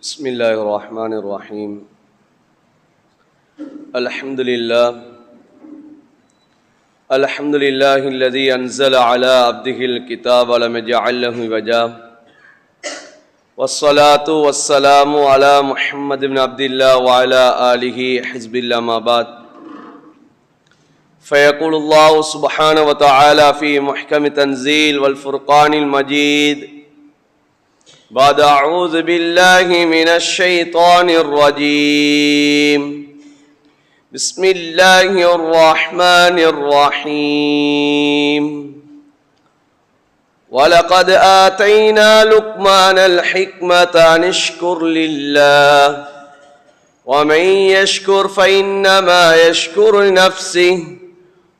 بسم الله الرحمن الرحيم. الحمد لله الذي أنزل على عبده الكتاب ولم يجعل له عوجا، والصلاة والسلام على محمد بن عبد الله وعلى آله حزب الله، ما بعد. فيقول الله سبحانه وتعالى في محكم تنزيل والفرقان المجيد بعد أعوذ بالله من الشيطان الرجيم. بسم الله الرحمن الرحيم. ولقد آتينا لقمان الحكمة أن اشكر لله ومن يشكر فإنما يشكر لنفسه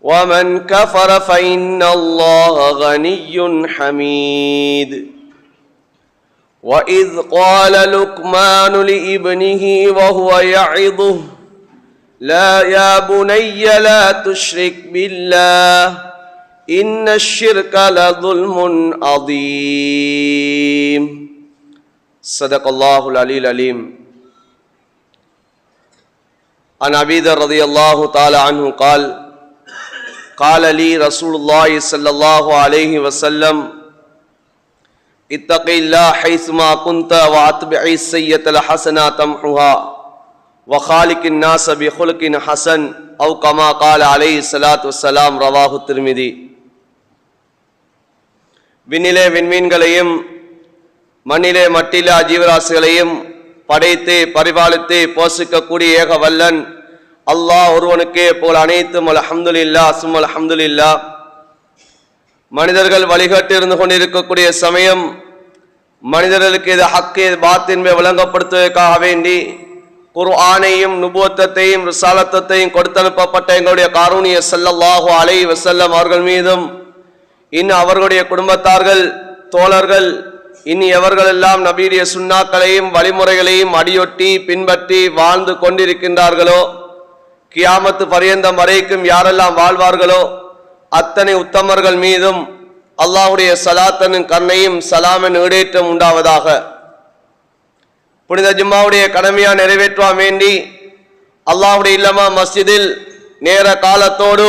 ومن كفر فإن الله غني حميد. وإذ قال لقمان لابنه وهو يعظه يا بني لا تشرك بالله إن الشرك لظلم عظيم. صدق الله العلي العليم. عن أبي ذر رضي الله تعالى عنه قال قال لي رسول الله صلى الله عليه وسلم اتق الله حيثما كنت واتبع السيئة الحسنة تمحها وخالق الناس بخلق حسن أو كما قال عليه الصلاة والسلام. رواه الترمذي. விண்ணிலே விண்மீன்களையும் மண்ணிலே மட்டிலா ஜீவராசிகளையும் படைத்து பரிபாலித்து போஷிக்கக்கூடிய ஏக வல்லன் அல்லாஹ் ஒருவனுக்கே போல் அனைத்தும் அல்ஹம்துலில்லாஹ் சும்ம அல்ஹம்துலில்லாஹ். மனிதர்கள் வழிகாட்டி இருந்து கொண்டிருக்கக்கூடிய சமயம் மனிதர்களுக்கு இது ஹக்கு பாத்தின் விளங்கப்படுத்துவதற்காக வேண்டி குர்ஆனையும் நுபுவத்தையும் ரிசாலத்தையும் கொடுத்தனுப்பப்பட்ட எங்களுடைய காரூணிய ஸல்லல்லாஹு அலைஹி வஸல்லம் அவர்கள் மீதும் இன்னும் அவர்களுடைய குடும்பத்தார்கள் தோழர்கள் இனி எவர்களெல்லாம் நபியுடைய சுன்னாக்களையும் வழிமுறைகளையும் அடியொட்டி பின்பற்றி வாழ்ந்து கொண்டிருக்கின்றார்களோ கியாமத்து பரியந்தம் வரைக்கும் யாரெல்லாம் வாழ்வார்களோ அத்தனை உத்தமர்கள் மீதும் அல்லாஹ்வுடைய ஸலாத்தனும் கருணையும் சலாமின் ஈடேற்றம் உண்டாவதாக. புனித ஜும்மாவுடைய கடமையா நிறைவேற்ற வேண்டி அல்லாஹ்வுடைய இல்லமா மஸ்ஜிதில் நேர காலத்தோடு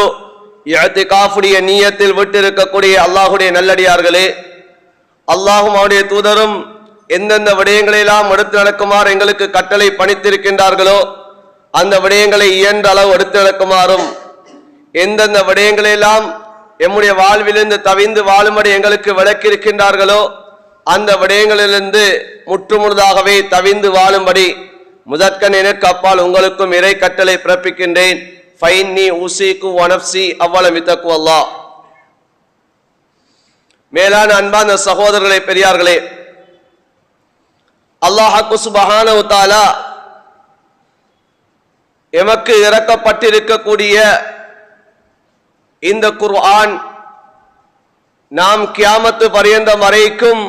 இஅ்திகாஃபுடைய நியத்தில் விட்டிருக்கக்கூடிய அல்லாஹ்வுடைய நல்லடியார்களே, அல்லாஹும் அவருடைய தூதரும் எந்தெந்த விடயங்களெல்லாம் எடுத்து நடக்குமாறு எங்களுக்கு கட்டளை பணித்திருக்கின்றார்களோ அந்த விடயங்களை இயன்ற அளவு எடுத்து நடக்குமாறும், எந்தெந்த விடயங்களெல்லாம் எம்முடைய வாழ்விலிருந்து தவிந்து வாழும்படி எங்களுக்கு விளக்கியிருக்கின்றார்களோ அந்த விடயங்களிலிருந்து முற்றுமுழுதாகவே தவிந்து வாழும்படி முதற்கண் எனக்கு அப்பால் உங்களுக்கும் இறை கட்டளை பிறப்பிக்கின்றேன். ஃபைன்னி உஸீகு வனஃப்ஸி அவ்வலம் தக்வல்லாஹ். மேலான அன்பான சகோதரர்களே, பெரியார்களே, அல்லாஹ் சுப்ஹானஹு வ தஆலா எமக்கு இறக்கப்பட்டிருக்கக்கூடிய இந்த குர்ஆன் நாம் கியாமத்து பரியந்தம் வரைக்கும்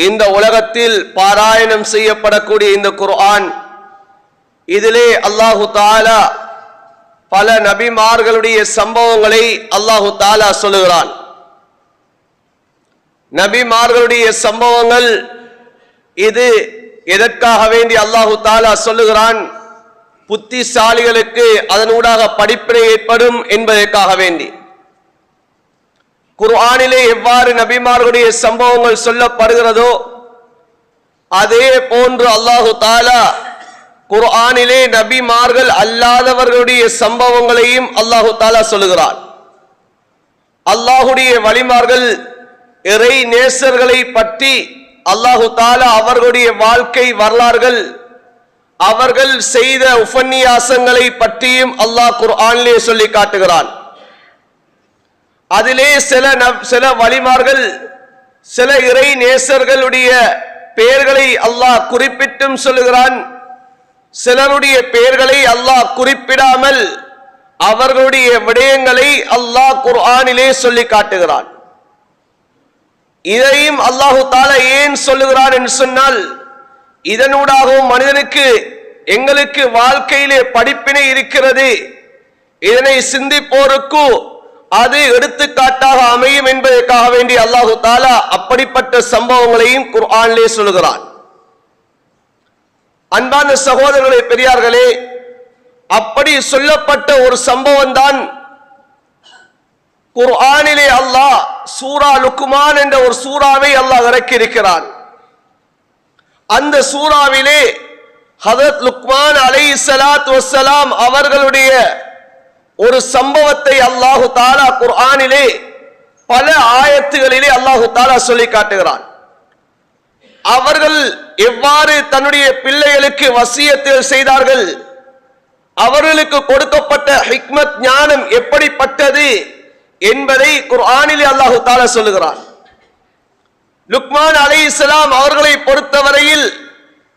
இந்த உலகத்தில் பாராயணம் செய்யப்படக்கூடிய இந்த குர்ஆன், இதிலே அல்லாஹு தஆலா பல நபிமார்களுடைய சம்பவங்களை அல்லாஹு தஆலா சொல்லுகிறான். நபிமார்களுடைய சம்பவங்கள் இது எதற்காக வேண்டி அல்லாஹு தஆலா சொல்லுகிறான்? புத்திசாலிகளுக்கு அதனூடாக படிப்பினை ஏற்படும் என்பதற்காக வேண்டி. குர்ஆனிலே எவ்வாறு நபிமார்களுடைய சம்பவங்கள் சொல்லப்படுகிறதோ அதே போன்று அல்லாஹு தஆலா குர்ஆனிலே நபிமார்கள் அல்லாதவர்களுடைய சம்பவங்களையும் அல்லாஹு தஆலா சொல்லுகிறான். அல்லாஹுடைய வலிமார்கள் இறை நேசர்களை பற்றி அல்லாஹு தஆலா அவர்களுடைய வாழ்க்கை வரலாறுகள் அவர்கள் செய்த உபன்யாசங்களை பற்றியும் அல்லாஹ் குர்ஆனிலே சொல்லி காட்டுகிறான். அதிலே சில வலிமார்கள் சில இறை நேசர்களுடைய பெயர்களை அல்லாஹ் குறிப்பிட்டும் சொல்லுகிறான். சிலருடைய பெயர்களை அல்லாஹ் குறிப்பிடாமல் அவர்களுடைய விடயங்களை அல்லாஹ் குர்ஆனிலே சொல்லி காட்டுகிறான். இதையும் அல்லாஹு தஆலா ஏன் சொல்லுகிறான் என்று சொன்னால், இதனூடாகவும் மனிதனுக்கு எங்களுக்கு வாழ்க்கையிலே படிப்பினை இருக்கிறது, இதனை சிந்திப்போருக்கு அது எடுத்துக்காட்டாக அமையும் என்பதற்காக வேண்டி அல்லாஹு தஆலா அப்படிப்பட்ட சம்பவங்களையும் குர்ஆனிலே சொல்கிறான். அன்பான சகோதரர்களே, பெரியார்களே, அப்படி சொல்லப்பட்ட ஒரு சம்பவம் தான் குர்ஆனிலே அல்லாஹ் சூரா லுக்மான் என்ற ஒரு சூறாவை அல்லாஹ் இறக்கி இருக்கிறான். அந்த சூறாவிலே ஹதரத் லுக்மான் அலைஹிஸ்ஸலாத்து வஸ்ஸலாம் அவர்களுடைய ஒரு சம்பவத்தை அல்லாஹு தஆலா குர்ஆனிலே பல ஆயத்துகளிலே அல்லாஹு தஆலா சொல்லி காட்டுகிறான். அவர்கள் எவ்வாறு தன்னுடைய பிள்ளைகளுக்கு வசியத்தில் செய்தார்கள், அவர்களுக்கு கொடுக்கப்பட்ட ஹிக்மத் ஞானம் எப்படிப்பட்டது என்பதை குர்ஆனிலே அல்லாஹு தஆலா சொல்லுகிறான். லுக்மான் அலைஹிஸ்ஸலாம் அவர்களை பொறுத்தவரையில்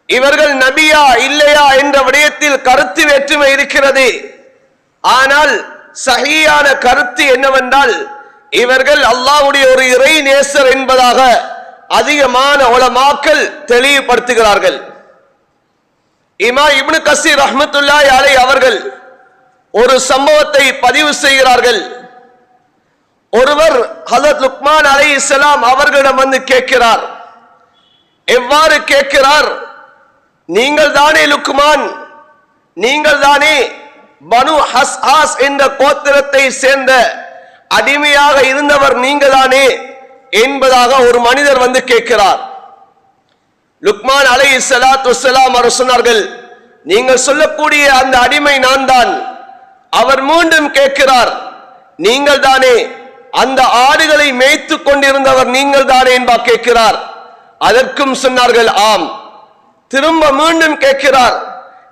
இவர்கள் நபியா இல்லையா என்ற விடயத்தில் கருத்து வேற்றுமை இருக்கிறது. ஆனால் சஹீயான கருத்து என்னவென்றால் இவர்கள் அல்லாஹ்வுடைய ஒரு இறை நேசர் என்பதாக அதிகமான உலமாக்கள் தெளிவுபடுத்துகிறார்கள். இமாம் இப்னு கஸீர் ரஹ்மத்துல்லாஹி அலைஹி அவர்கள் ஒரு சம்பவத்தை பதிவு செய்கிறார்கள். ஒருவர் ஹஜ்ரத் லுக்மான் அலைஹிஸ்ஸலாம் அவர்களிடம் வந்து கேட்கிறார். எவ்வாறு கேட்கிறார்? நீங்கள் தானே லுக்மான், நீங்கள் தானே பனு ஹஸ்ஹாஸ் என்ற கோத்திரத்தை சேர்ந்த அடிமையாக இருந்தவர் நீங்கள் தானே என்பதாக ஒரு மனிதர் வந்து கேட்கிறார். லுக்மான் அலைஹிஸ்ஸலாத்து வஸ்ஸலாம் அவர் சொன்னார்கள், நீங்கள் சொல்லக்கூடிய அந்த அடிமை நான் தான். அவர் மீண்டும் கேட்கிறார், நீங்கள் தானே அந்த ஆடுகளை மேய்த்து கொண்டிருந்தவர் நீங்கள் தானே என்பா கேட்கிறார். அதற்கும் சொன்னார்கள் ஆம். திரும்ப மீண்டும் கேட்கிறார்,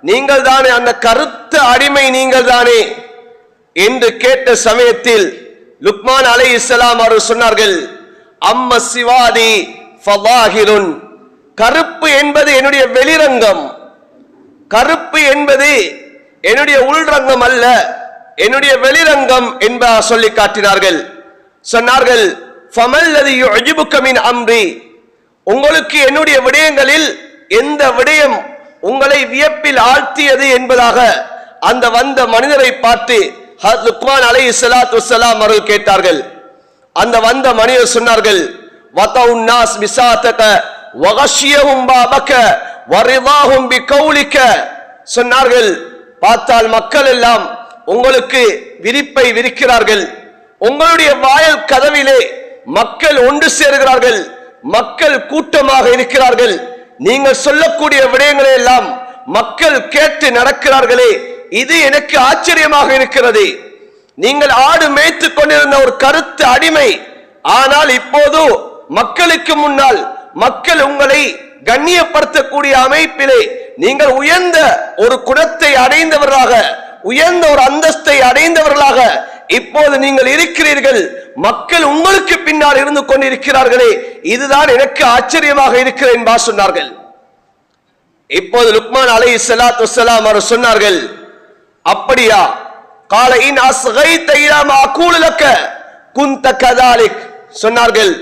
நீங்கள் தானே அந்த கருத்த அடிமை நீங்கள் தானே என்று கேட்ட சமயத்தில் லுக்மான் அலைஹிஸ்ஸலாம் அவர் சொன்னார்கள், அம்ம சிவாதி ஃபதாஹிருன், கருப்பு என்பது என்னுடைய வெளிரங்கம், கருப்பு என்பது என்னுடைய உள்ரங்கம் அல்ல, என்னுடைய வெளிரங்கம் என்ப சொல்லி காட்டினார்கள். சொன்னார்கள், ஃபமல்லதி யுஜிபுக மின் அம்ரி, உங்களுக்கு என்னுடைய விடயங்களில் எந்த விடயம் உங்களை வியப்பில் ஆழ்த்தியது என்பதாக அந்த வந்த மனிதரை பார்த்து ஹஜ்ரத் லுக்மான் அலைஹிஸ்ஸலாத்து வஸ்ஸலாம் அவர்கள் கேட்டார்கள். அந்த வந்த மனிதர் சொன்னார்கள், வதஉன் நாஸ் பிசாதக வகஷியஹும் பாபக வரிதாஹும் பிகௌலிக, சொன்னார்கள், பார்த்தால் மக்கள் எல்லாம் உங்களுக்கு விரிப்பை விரிக்கிறார்கள், உங்களுடைய வாயில் கதவிலே மக்கள் ஒன்று சேருகிறார்கள், மக்கள் கூட்டமாக இருக்கிறார்கள், நீங்கள் சொல்லக்கூடிய விடயங்களை எல்லாம் மக்கள் கேட்டு நடக்கிறார்களே, இது எனக்கு ஆச்சரியமாக இருக்கிறது. நீங்கள் ஆடு மேய்த்து கொண்டிருந்த ஒரு கருத்து அடிமை, ஆனால் இப்போது மக்களுக்கு முன்னால் மக்கள் உங்களை கண்ணியப்படுத்தக்கூடிய அமைப்பிலே நீங்கள் உயர்ந்த ஒரு குணத்தை அடைந்தவர்களாக, உயர்ந்த ஒரு அந்தஸ்தை அடைந்தவர்களாக இப்போது நீங்கள் இருக்கிறீர்கள், மக்கள் உங்களுக்கு பின்னால் இருந்து கொண்டிருக்கிறார்களே, இதுதான் எனக்கு ஆச்சரியமாக இருக்கிறது என்பா சொன்னார்கள். இப்போது லுக்மான் அலைஹிஸ்ஸலாத்து வஸ்ஸலாம் அவர் சொன்னார்கள், அப்படியா? கால இன் அஸ்கைத இலா மா அகூலு லக குன்த கதாலிக், சொன்னார்கள்,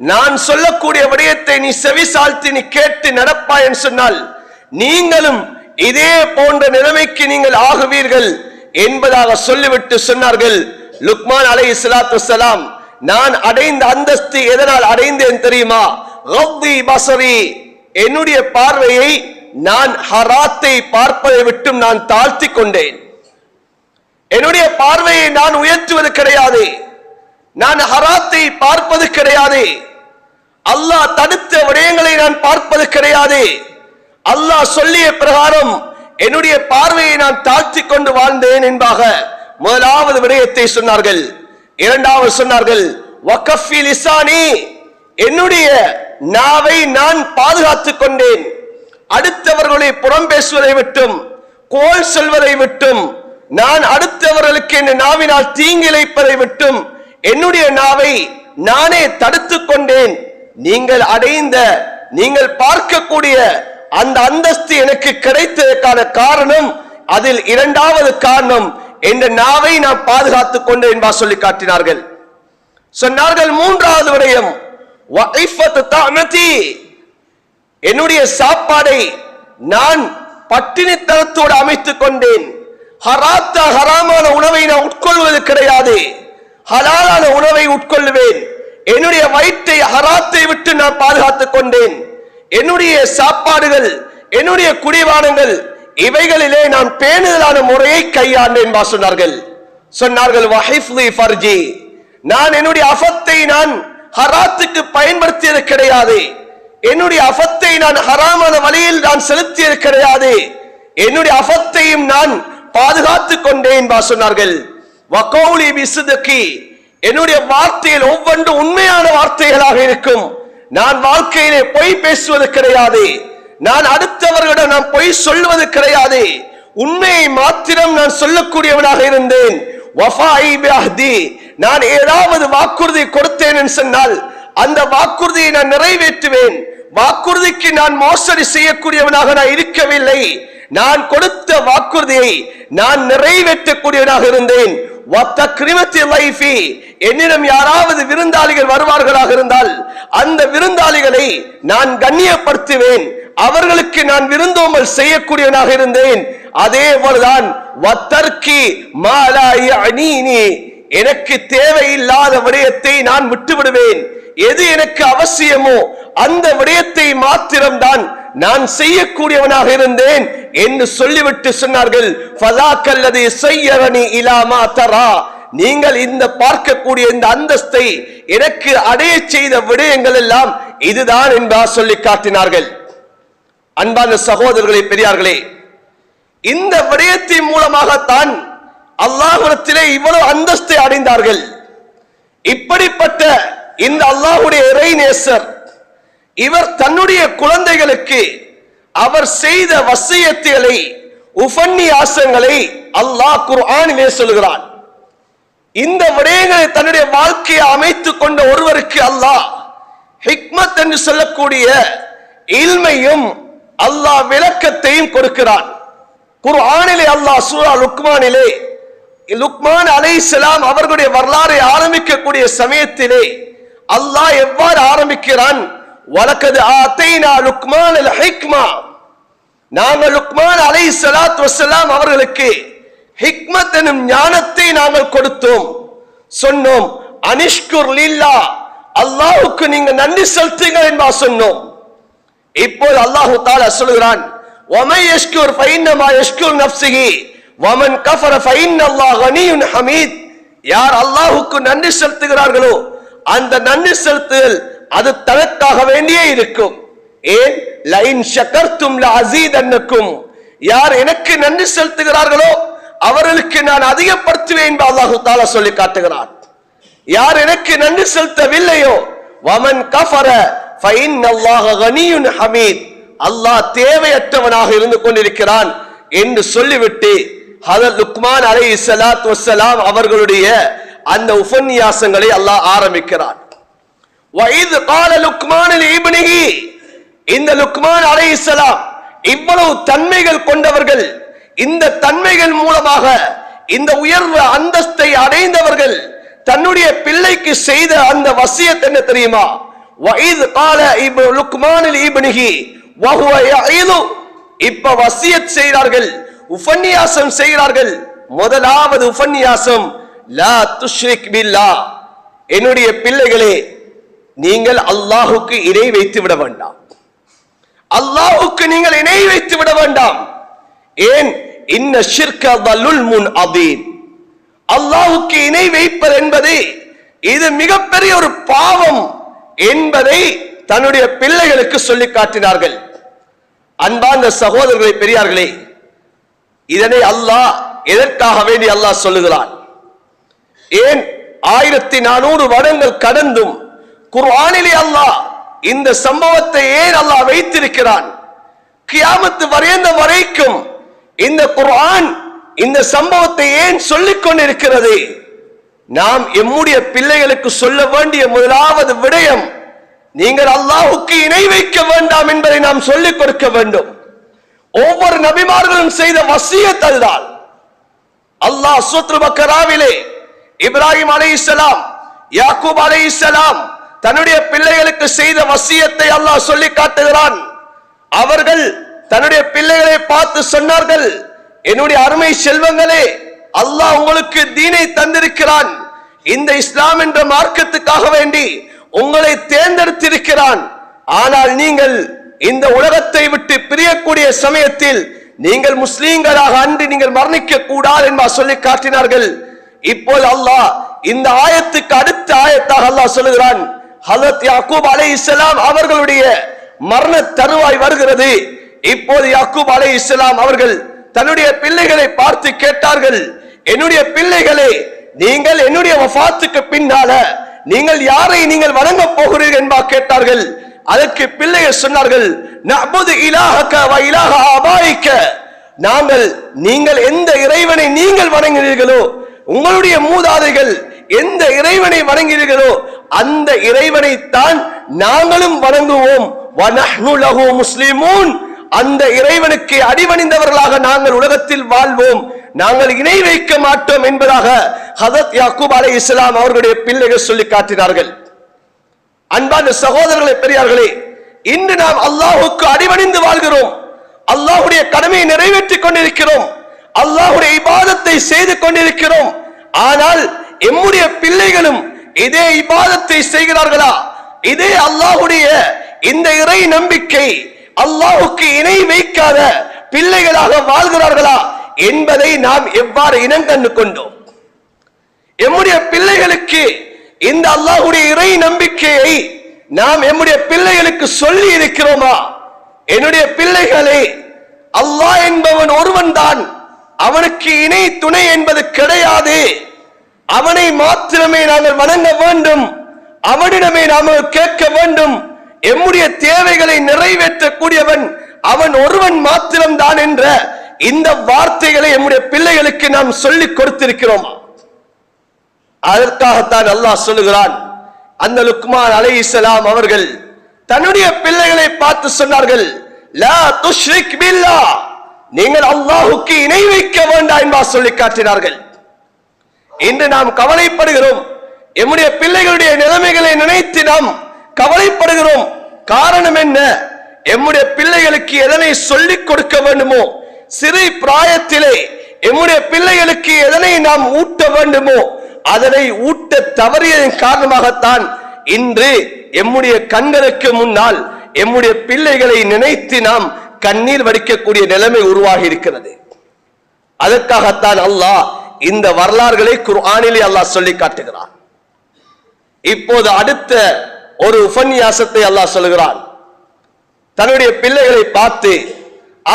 நான் சொல்லக்கூடிய விடயத்தை நீ செவிசாய்த்து நீ கேட்டு நடப்பாய் என்று சொன்னால் நீங்களும் இதே போன்ற நிலைமைக்கு நீங்கள் ஆகுவீர்கள் என்பதாக சொல்லிவிட்டு சொன்னார்கள், லுக்மான் அலைஹிஸ்ஸலாத்து வஸ்ஸலாம், நான் அடைந்த அந்தஸ்து எதனால் அடைந்தேன் தெரியுமா? கத்தி பஸரி, என்னுடைய பார்வையை நான் ஹராத்தை பார்ப்பதை விட்டும் நான் தாழ்த்தி கொண்டேன். என்னுடைய பார்வையை நான் உயர்த்துவது கிடையாது, நான் ஹராத்தை பார்ப்பது கிடையாது, அல்லாஹ் தடுத்த விடயங்களை நான் பார்ப்பது கிடையாது, அல்லாஹ் சொல்லிய பிரகாரம் என்னுடைய பார்வையை நான் தாழ்த்தி கொண்டு வாழ்ந்தேன் என்பதாக முதலாவது விடயத்தை சொன்னார்கள். இரண்டாவது சொன்னார்கள், வகஃபி லிசானி, என்னுடைய நாவை நான் பாதுகாத்துக் கொண்டேன், அடுத்தவர்களை புறம் பேசுவதை விட்டும் கோல் சொல்வதை விட்டும், நான் அடுத்தவர்களுக்கு என் நாவினால் தீங்கிழைப்பதை விட்டும் என்னுடைய நாவை நானே தடுத்துக் கொண்டேன். நீங்கள் அடைந்த, நீங்கள் பார்க்கக்கூடிய அந்த அந்தஸ்து எனக்கு கிடைத்ததற்கான காரணம், அதில் இரண்டாவது காரணம் என்ற நாவை நான் பாதுகாத்துக் கொண்டேன் என்பா சொல்லி காட்டினார்கள். சொன்னார்கள், மூன்றாவது விடயம் வஇஃபத்து தஅமதி, என்னுடைய சாப்பாடை நான் பட்டினித்தனத்தோடு அமைத்துக் கொண்டேன், ஹராமான உணவை நான் உட்கொள்வது கிடையாது, ஹலாலான உணவை உட்கொள்வேன், என்னுடைய வயிற்றை ஹராத்தை விட்டு நான் பாதுகாத்துக் கொண்டேன், என்னுடைய சாப்பாடுகள் என்னுடைய குடிவானங்கள் இவைகளிலே நான் பேணுதலான முறையை கையாண்டேன் சொன்னார்கள். வஹிஃப்லி ஃபர்ஜி, நான் என்னுடைய அஃபத்தை நான் ஹராத்துக்கு பயன்படுத்தியது கிடையாது. என்னுடைய அஃபத்தை நான் ஹராமான வழியில் நான் செலுத்தியது கிடையாது. என்னுடைய அஃபத்தையும் நான் பாதுகாத்துக் கொண்டேன் சொன்னார்கள். வகௌலி பிஸ்திகி, என்னுடைய வார்த்தையில் ஒவ்வொன்றும் உண்மையான வார்த்தைகளாக இருக்கும். நான் வாழ்க்கையிலே பொய் பேசுவது கிடையாது. நான் அடுத்தவர்களிடம் நான் பொய் சொல்வது கிடையாது. உண்மையை மாத்திரம் நான் சொல்லக்கூடியவனாக இருந்தேன். வஃபாஇ பிஅஹ்தி, நான் ஏதாவது வாக்குறுதி கொடுத்தேன் என்று சொன்னால் அந்த வாக்குறுதியை நான் நிறைவேற்றுவேன். வாக்குறுதிக்கு நான் மோசடி செய்யக்கூடியவனாக நான் இருக்கவில்லை. நான் கொடுத்த வாக்குறுதியை நான் நிறைவேற்றக்கூடியவனாக இருந்தேன். என்னிடம் யாராவது விருந்தாளிகள் வருவார்களாக இருந்தால் அந்த விருந்தாளிகளை நான் கண்ணியப்படுத்துவேன். அவர்களுக்கு நான் விருந்தோம்பல் செய்யக்கூடியவனாக இருந்தேன். அதே போலதான் எனக்கு தேவையில்லாத விடயத்தை நான் விட்டுவிடுவேன். எது எனக்கு அவசியமோ அந்த விடயத்தை மாத்திரம்தான் நான் செய்யக்கூடியவனாக இருந்தேன் என்று சொல்லிவிட்டு சொன்னார்கள். நீங்கள் இந்த பார்க்கக்கூடிய இந்த அந்தஸ்தை எனக்கு அடைய செய்த விடயங்கள் எல்லாம் இதுதான் என்பதாக சொல்லி காட்டினார்கள். அன்பான சகோதரர்களே, பெரியார்களே, இந்த விடயத்தின் மூலமாகத்தான் அல்லாஹ்விடத்திலே இவ்வளவு அந்தஸ்தை அடைந்தார்கள். இப்படிப்பட்ட இந்த அல்லாஹ்வுடைய இறைநேசர் இவர் தன்னுடைய குழந்தைகளுக்கு அவர் செய்த வசியத்துகளை, உபன்யாசங்களை அல்லாஹ் குர்ஆனிலே சொல்கிறான். இந்த விடயங்களை தன்னுடைய வாழ்க்கையை அமைத்துக் கொண்ட ஒருவருக்கு அல்லாஹ் ஹிக்மத் என்று சொல்லக்கூடிய இல்மையும் அல்லாஹ் விளக்கத்தையும் கொடுக்கிறான். குர்ஆனிலே அல்லாஹ் சூரா லுக்மானிலே லுக்மான் அலைஹிஸ்ஸலாம் அவர்களுடைய வரலாறை ஆரம்பிக்கக்கூடிய சமயத்திலே அல்லாஹ் எவ்வாறு ஆரம்பிக்கிறான்? வலக்கது ஆதைனா லுக்மான் அல் ஹிக்மா, நாங்கள் லுக்மான் அலைஹிஸ்ஸலாத்து வஸ்ஸலாம் அவர்களுக்கு ஹிக்மத் எனும் ஞானத்தை நாங்கள் கொடுத்தோம். சொன்னோம் அனிஷ்குர் லில்லாஹ், அல்லாஹ்வுக்கு நீங்க நன்றி செலுத்துங்கள் என்பா சொன்னோம். இப்போது அல்லாஹ் தஆலா சொல்கிறான், வமை யஷ்குர் ஃபஇன்னமா யஷ்குர் நஃப்ஸிஹி வமன் கஃபர ஃபஇன்னல்லாஹ் கனியுன் ஹமீத். யார் அல்லாஹ்வுக்கு நன்றி செலுத்துகிறார்களோ அந்த நன்றி செலுத்துதல் அது தனக்காக வேண்டியே இருக்கும். ஏன்? லைன் ஷக்கர்தும் லஅஸீதன்னக்கும், யார் எனக்கு நன்றி செலுத்துகிறார்களோ அவர்களுக்கு நான் அதிகப்படுத்துவேன் என்று அல்லாஹ் தஆலா சொல்லி காட்டுகிறார். யார் எனக்கு நன்றி செலுத்தவில்லையோ வமன் கஃபர ஃபஇன்னல்லாஹ கனியுன் ஹமீத், அல்லாஹ் தேவையற்றவனாக இருந்து கொண்டிருக்கிறான் என்று சொல்லிவிட்டு ஹதரத் லுக்மான் அலைஹிஸ்ஸலாத்து வஸ்ஸலாம் அவர்களுடைய அந்த உபன்யாசங்களை அல்லாஹ் ஆரம்பிக்கிறான். வஇத் قال லுக்மான் லிஇப்னிஹி, இந்த லுக்மான் அலைஹிஸ்ஸலாம் இவ்வளவு தன்மைகள் கொண்டவர்கள், இந்த தன்மைகள் மூலமாக இந்த உயர்வு அந்தஸ்தை அடைந்தவர்கள் தன்னுடைய பிள்ளைக்கு செய்த அந்த வசியத் என்ன தெரியுமா? வஇத் قال லுக்மான் லிஇப்னிஹி வஹுவ யஇது, இப்ப வசியத் செய்கிறார்கள், உபன்யாசம் செய்கிறார்கள். முதலாவது உபன்யாசம் லா துஷ்ரிக் பில்லாஹ், என்னுடைய பிள்ளைகளே நீங்கள் அல்லாஹ்வுக்கு இணை வைத்து விட வேண்டாம். அல்லாஹ்வுக்கு நீங்கள் இணை வைத்து விட வேண்டாம். ஏன்? இன்ன ஷிர்க ظلم அதீம், அல்லாஹ்வுக்கு இணை வைப்பது என்பது இது மிகப்பெரிய ஒரு பாவம் என்பதை தன்னுடைய பிள்ளைகளுக்கு சொல்லி காட்டினார்கள். அன்பார்ந்த சகோதரர்களே, பெரியார்களே, இதனை அல்லாஹ் எதற்காக வேண்டி அல்லாஹ் சொல்லுகிறான்? ஏன் 1400 வருடங்கள் கடந்தும் குர்ஆனிலே அல்லாஹ் இந்த சம்பவத்தை ஏன் அல்லாஹ் வைத்திருக்கிறான்? கியாமத் வரைக்கும் இந்த குர்ஆன் இந்த சம்பவத்தை ஏன் சொல்லிக் கொண்டிருக்கிறது? நாம் எம்முடைய பிள்ளைகளுக்கு சொல்ல வேண்டிய முதலாவது விடயம், நீங்கள் அல்லாஹ்வுக்கு இணை வைக்க வேண்டாம் என்பதை நாம் சொல்லிக் கொடுக்க வேண்டும். ஒவ்வொரு நபிமார்களும் செய்த வசியத் அதுதான். அல்லாஹ் சூரத்துல் பக்கராவிலே இப்ராஹிம் அலைஹிஸ்ஸலாம், யாக்கூப் அலைஹிஸ்ஸலாம் தன்னுடைய பிள்ளைகளுக்கு செய்த வசியத்தை அல்லாஹ் சொல்லி காட்டுகிறான். அவர்கள் தன்னுடைய பிள்ளைகளை பார்த்து சொன்னார்கள், என்னுடைய அருமை செல்வங்களே, அல்லாஹ் உங்களுக்கு தீனை தந்திருக்கிறான், இந்த இஸ்லாம் என்ற மார்க்கத்துக்காக வேண்டி உங்களை தேர்ந்தெடுத்திருக்கிறான். ஆனால் நீங்கள் இந்த உலகத்தை விட்டு பிரிய செய்யக்கூடிய சமயத்தில் நீங்கள் முஸ்லீம்களாக அன்று நீங்கள் மரணிக்க கூடாது என்பா சொல்லி காட்டினார்கள். இப்போது அல்லாஹ் இந்த ஆயத்துக்கு அடுத்த ஆயத்தாக அல்லாஹ் சொல்லுகிறான், ஹஜ்ரத் யாக்கூப் அலைஹிஸ்ஸலாம் அவர்களுடைய மரண தருவாய் வருகிறது. இப்போது யாக்கூப் அலைஹிஸ்ஸலாம் அவர்கள் தன்னுடைய பிள்ளைகளை பார்த்து கேட்டார்கள், என்னுடைய பிள்ளைகளே, நீங்கள் என்னுடைய வஃபாத்துக்கு பின்னால நீங்கள் யாரை நீங்கள் வணங்க போகிறீர்கள் என்பா கேட்டார்கள். அதற்கு பிள்ளைகள் சொன்னார்கள், நஅபுது இலாஹக வ இலாஹ ஆபாயிக, நீங்கள் எந்த இறைவனை நீங்கள் வணங்கினீர்களோ, உங்களுடைய மூதாதைகள் எந்த இறைவனை வணங்கினீர்களோ அந்த இறைவனை தான் நாங்களும் வணங்குவோம். வ நஹ்னு லஹு முஸ்லிமூன், அந்த இறைவனுக்கு அடிபணிந்தவர்களாக நாங்கள் உலகத்தில் வாழ்வோம், நாங்கள் இணை வைக்க மாட்டோம் என்பதாக ஹஜ்ரத் யாக்கூப் அலைஹிஸ்ஸலாம் அவர்களுடைய பிள்ளைகள் சொல்லி காட்டினார்கள். அன்பான சகோதரர்களே, பெரியார்களே, இன்று நாம் அல்லாஹ்வுக்கு அடிபணிந்து வாழ்கிறோம், அல்லாஹ்வுடைய கடமையை நிறைவேற்றிக் கொண்டிருக்கிறோம், அல்லாஹ்வுடைய இபாதத்தை செய்து கொண்டிருக்கிறோம். ஆனால் எம்முடைய பிள்ளைகளும் இதே இபாதத்தை செய்கிறார்களா? இதே அல்லாஹ்வுடைய இந்த இறை நம்பிக்கை அல்லாஹ்வுக்கு இணை வைக்காத பிள்ளைகளாக வாழ்கிறார்களா என்பதை நாம் எவ்வாறு இனங்கண்டு கொண்டோம்? எம்முடைய பிள்ளைகளுக்கு இந்த அல்லாஹ்வுடைய இறை நம்பிக்கையை நாம் எம்முடைய பிள்ளைகளுக்கு சொல்லி இருக்கிறோமா? என்னுடைய பிள்ளைகளே, அல்லாஹ் என்பவன் ஒருவன் தான், அவனுக்கு இணை துணை என்பது கிடையாது, அவனை மாத்திரமே நாங்கள் வணங்க வேண்டும், அவனிடமே நாங்கள் கேட்க வேண்டும், எம்முடைய தேவைகளை நிறைவேற்றக்கூடியவன் அவன் ஒருவன் மாத்திரம்தான் என்ற இந்த வார்த்தைகளை எம்முடைய பிள்ளைகளுக்கு நாம் சொல்லிக் கொடுத்திருக்கிறோமா? அதற்காகத்தான் அல்லாஹ் சொல்லுகிறான், அந்த லுக்மான் அலைஹிஸ்ஸலாம் அவர்கள் தன்னுடைய பிள்ளைகளை பார்த்து சொன்னார்கள், லா துஷ்ரிக் பில்லாஹ், நீங்கள் அல்லாஹ்வுக்கு இணை வைக்க வேண்டாம் என்பா சொல்லி காட்டினார்கள். இன்று நாம் கவலைப்படுகிறோம், எம்முடைய பிள்ளைகளுடைய நிலைமைகளை நினைத்து நாம் கவலைப்படுகிறோம். காரணம் என்ன? எம்முடைய பிள்ளைகளுக்கு எதனை சொல்லிக் கொடுக்க வேண்டுமோ, சிறு பிராயத்திலே எம்முடைய பிள்ளைகளுக்கு எதனை நாம் ஊட்ட வேண்டுமோ அதனை ஊட்ட தவறியதன் காரணமாகத்தான் இன்று எம்முடைய கண்களுக்கு முன்னால் எம்முடைய பிள்ளைகளை நினைத்து நாம் கண்ணீர் வடிக்கக்கூடிய நிலைமை உருவாகி இருக்கிறது. அதற்காகத்தான் அல்லாஹ் இந்த வரலாறுகளை குர்ஆனிலே அல்லாஹ் சொல்லி காட்டுகிறான். இப்போது அடுத்த ஒரு உபன்யாசத்தை அல்லாஹ் சொல்லுகிறான். தன்னுடைய பிள்ளைகளை பார்த்து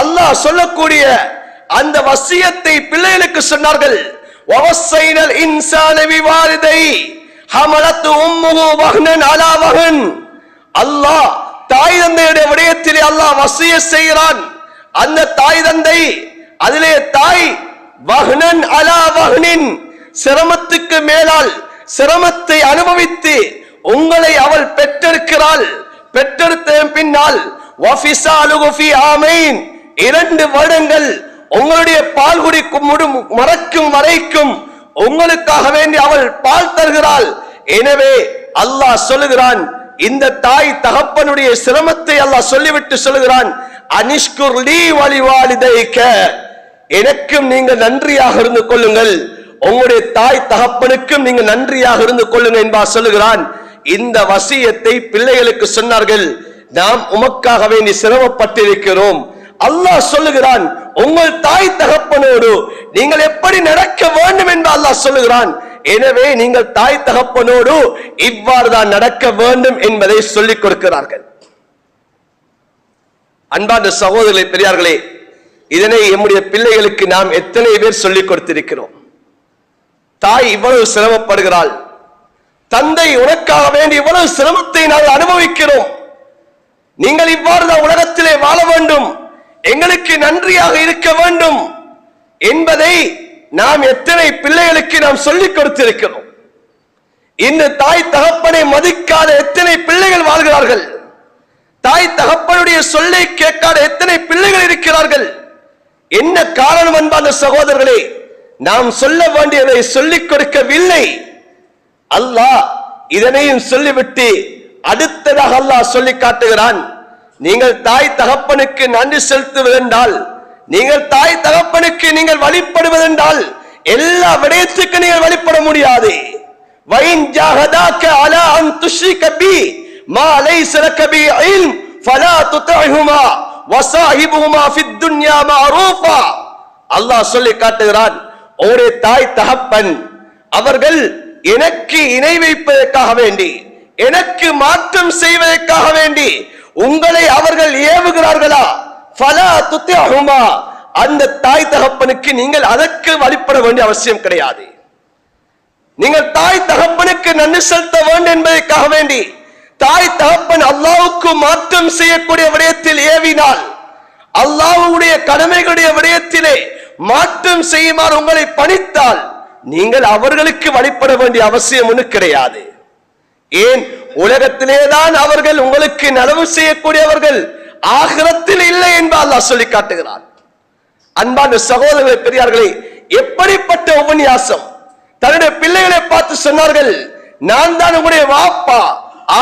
அல்லாஹ் சொல்லக்கூடிய அந்த வசியத்தை பிள்ளைகளுக்கு சொன்னார்கள். வவஸைனல் இன்சான பிவாலிதை ஹமலத்து உம்முஹு வஹ்னன் அலா வஹன். அல்லாஹ் தாய் தந்தையுடைய விடயத்திலே அல்லாஹ் வசியத் செய்கிறான். அந்த தாய் தந்தை, அதிலே தாய் வஹ்னன் அலா வஹ்னின், சிரமத்துக்கு மேலால் சிரமத்தை அனுபவித்து உங்களை அவள் பெற்றெடுக்கிறாள். பெற்றெடுத்த பின்னால் வஃபிஸாலுஹு ஃபீ ஆமைன், 2 வருடங்கள் உங்களுடைய பால் குடிக்கும் மறக்கும் வரைக்கும் உங்களுக்காக வேண்டி அவள் பால் தருகிறாள். எனவே அல்லாஹ் சொல்லுகிறான், இந்த தாய் தகப்பனுடைய சிரமத்தை அல்லாஹ் சொல்லிவிட்டு சொல்லுகிறான், அனிஷ்குர் லீ வலிவாலிதைக, எனக்கும் நீங்கள் நன்றியாக இருந்து கொள்ளுங்கள், உங்களுடைய தாய் தகப்பனுக்கும் நீங்கள் நன்றியாக இருந்து கொள்ளுங்கள் என்பா சொல்லுகிறான். இந்த வசியத்தை பிள்ளைகளுக்கு சொன்னார்கள். நாம் உமக்காக வேண்டி சிரமப்பட்டிருக்கிறோம். அல்லாஹ் சொல்லுகிறான், உங்கள் தாய் தகப்பனோடு நீங்கள் எப்படி நடக்க வேண்டும் என்று அல்லாஹ் சொல்லுகிறான். எனவே நீங்கள் தாய் தகப்பனோடு இவ்வாறு தான் நடக்க வேண்டும் என்பதை சொல்லிக் கொடுக்கிறார்கள். அன்பான சகோதரர்களே, பெரியார்களே, இதனை நம்முடைய பிள்ளைகளுக்கு நாம் எத்தனை பேர் சொல்லிக் கொடுத்திருக்கிறோம்? தாய் இவ்வளவு சிரமப்படுகிறாள், தந்தை உனக்காக வேண்டி இவ்வளவு சிரமத்தை நாங்கள் அனுபவிக்கிறோம், நீங்கள் இவ்வாறு தான் உலகத்திலே வாழ வேண்டும், எங்களுக்கு நன்றியாக இருக்க வேண்டும் என்பதை நாம் எத்தனை பிள்ளைகளுக்கு நாம் சொல்லிக் கொடுத்திருக்கிறோம்? இந்த தாய் தகப்பனை மதிக்காத எத்தனை பிள்ளைகள் வாழ்கிறார்கள்? தாய் தகப்பனுடைய சொல்லை கேட்காத எத்தனை பிள்ளைகள் இருக்கிறார்கள்? என்ன காரணம் அன்பான சகோதரர்களே? நாம் சொல்ல வேண்டியதை சொல்லிக் கொடுக்கவில்லை. அல்லாஹ் இதனையும் சொல்லிவிட்டு அடுத்ததாக அல்லாஹ் சொல்லி காட்டுகிறான், நீங்கள் தாய் தகப்பனுக்கு நன்றி செலுத்துவதென்றால், நீங்கள் தாய் தகப்பனுக்கு நீங்கள் வழிபடுவதென்றால் எல்லா விடயத்துக்கு நீங்கள் வழிபட முடியாது. வைன் ஜாஹதாக அலா அன் துஷ்ரிக பி மா லைஸ லக பி இல்ம் ஃபலா துத்இஹுமா வஸாஹிபுஹுமா ஃபித் துன்யா மஅரூஃபா. அல்லாஹ் சொல்லி காட்டுகிறான், ஒரே தாய் தகப்பன் அவர்கள் எனக்கு இணை வைப்பதற்காக வேண்டி, எனக்கு மாற்றம் செய்வதற்காக வேண்டி உங்களை அவர்கள் ஏவுகிறார்களா, ஃபலா துத்திஹுமா, அந்த தாய் தகப்பனுக்கு நீங்கள் அதற்கு வழிபட வேண்டிய அவசியம் கிடையாது. நீங்கள் தாய் தகப்பனுக்கு நன்றி செலுத்த வேண்டும் என்பதற்காக வேண்டி தாய் தகப்பன் அல்லாஹ்வுக்கு மாற்றம் செய்யக்கூடிய விடயத்தில் ஏவினால், அல்லாஹ்வுடைய கடமைகளுடைய விடயத்திலே மாற்றம் செய்யுமாறு உங்களை பணித்தால், நீங்கள் அவர்களுக்கு வழிபட வேண்டிய அவசியம் ஒன்று கிடையாது. ஏன், உலகத்திலேதான் அவர்கள் உங்களுக்கு நலவு செய்யக்கூடியவர்கள், ஆகிரத்தில் இல்லை என்று அல்லாஹ் சொல்லி காட்டுகிறார். அன்பான சகோதரர்களே, பெரியார்களே, எப்படிப்பட்ட உபன்யாசம்! தன்னுடைய பிள்ளைகளை பார்த்து சொன்னார்கள், நான் தான் உங்களுடைய வாப்பா,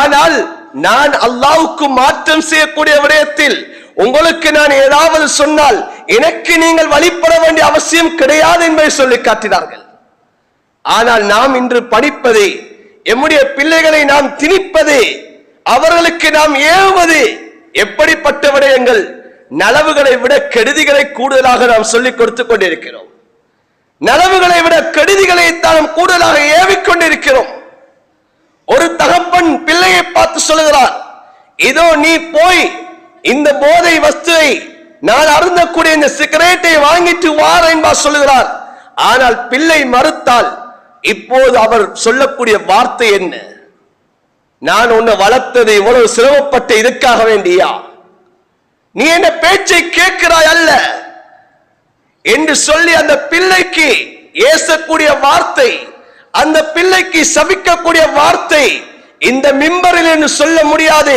ஆனால் நான் அல்லாஹ்வுக்கு மாற்றம் செய்யக்கூடிய விடயத்தில் உங்களுக்கு நான் ஏதாவது சொன்னால் எனக்கு நீங்கள் வழிபட வேண்டிய அவசியம் கிடையாது என்பதை சொல்லி காட்டினார்கள். ஆனால் நாம் இன்று படிப்பது, எம்முடைய பிள்ளைகளை நாம் திணிப்பது, அவர்களுக்கு நாம் ஏவுவது, எப்படிப்பட்ட விடயங்கள்! நலவுகளை விட கெடுதிகளை கூடுதலாக நாம் சொல்லிக் கொடுத்துக் கொண்டிருக்கிறோம். நலவுகளை விட கெடுதிகளை தான் கூடுதலாக ஏவிக்கொண்டிருக்கிறோம். ஒரு தகப்பன் பிள்ளையை பார்த்து சொல்லுகிறார், இதோ நீ போய் இந்த போதை வஸ்துவை, நான் அருந்தக்கூடிய இந்த சிகரெட்டை வாங்கிட்டு வார என்பார் சொல்லுகிறார். ஆனால் பிள்ளை மறுத்தால் இப்போது அவர் சொல்லக்கூடிய வார்த்தை என்ன? நான் உன்னை வளர்த்தது இவ்வளவு சிரமப்பட்ட இதுக்காக வேண்டியா? நீ என்ன பேச்சை கேட்கிறாய் அல்ல என்று சொல்லி அந்த பிள்ளைக்கு ஏசக்கூடிய வார்த்தை, அந்த பிள்ளைக்கு சபிக்கக்கூடிய வார்த்தை இந்த மிம்பரில் என்று சொல்ல முடியாது.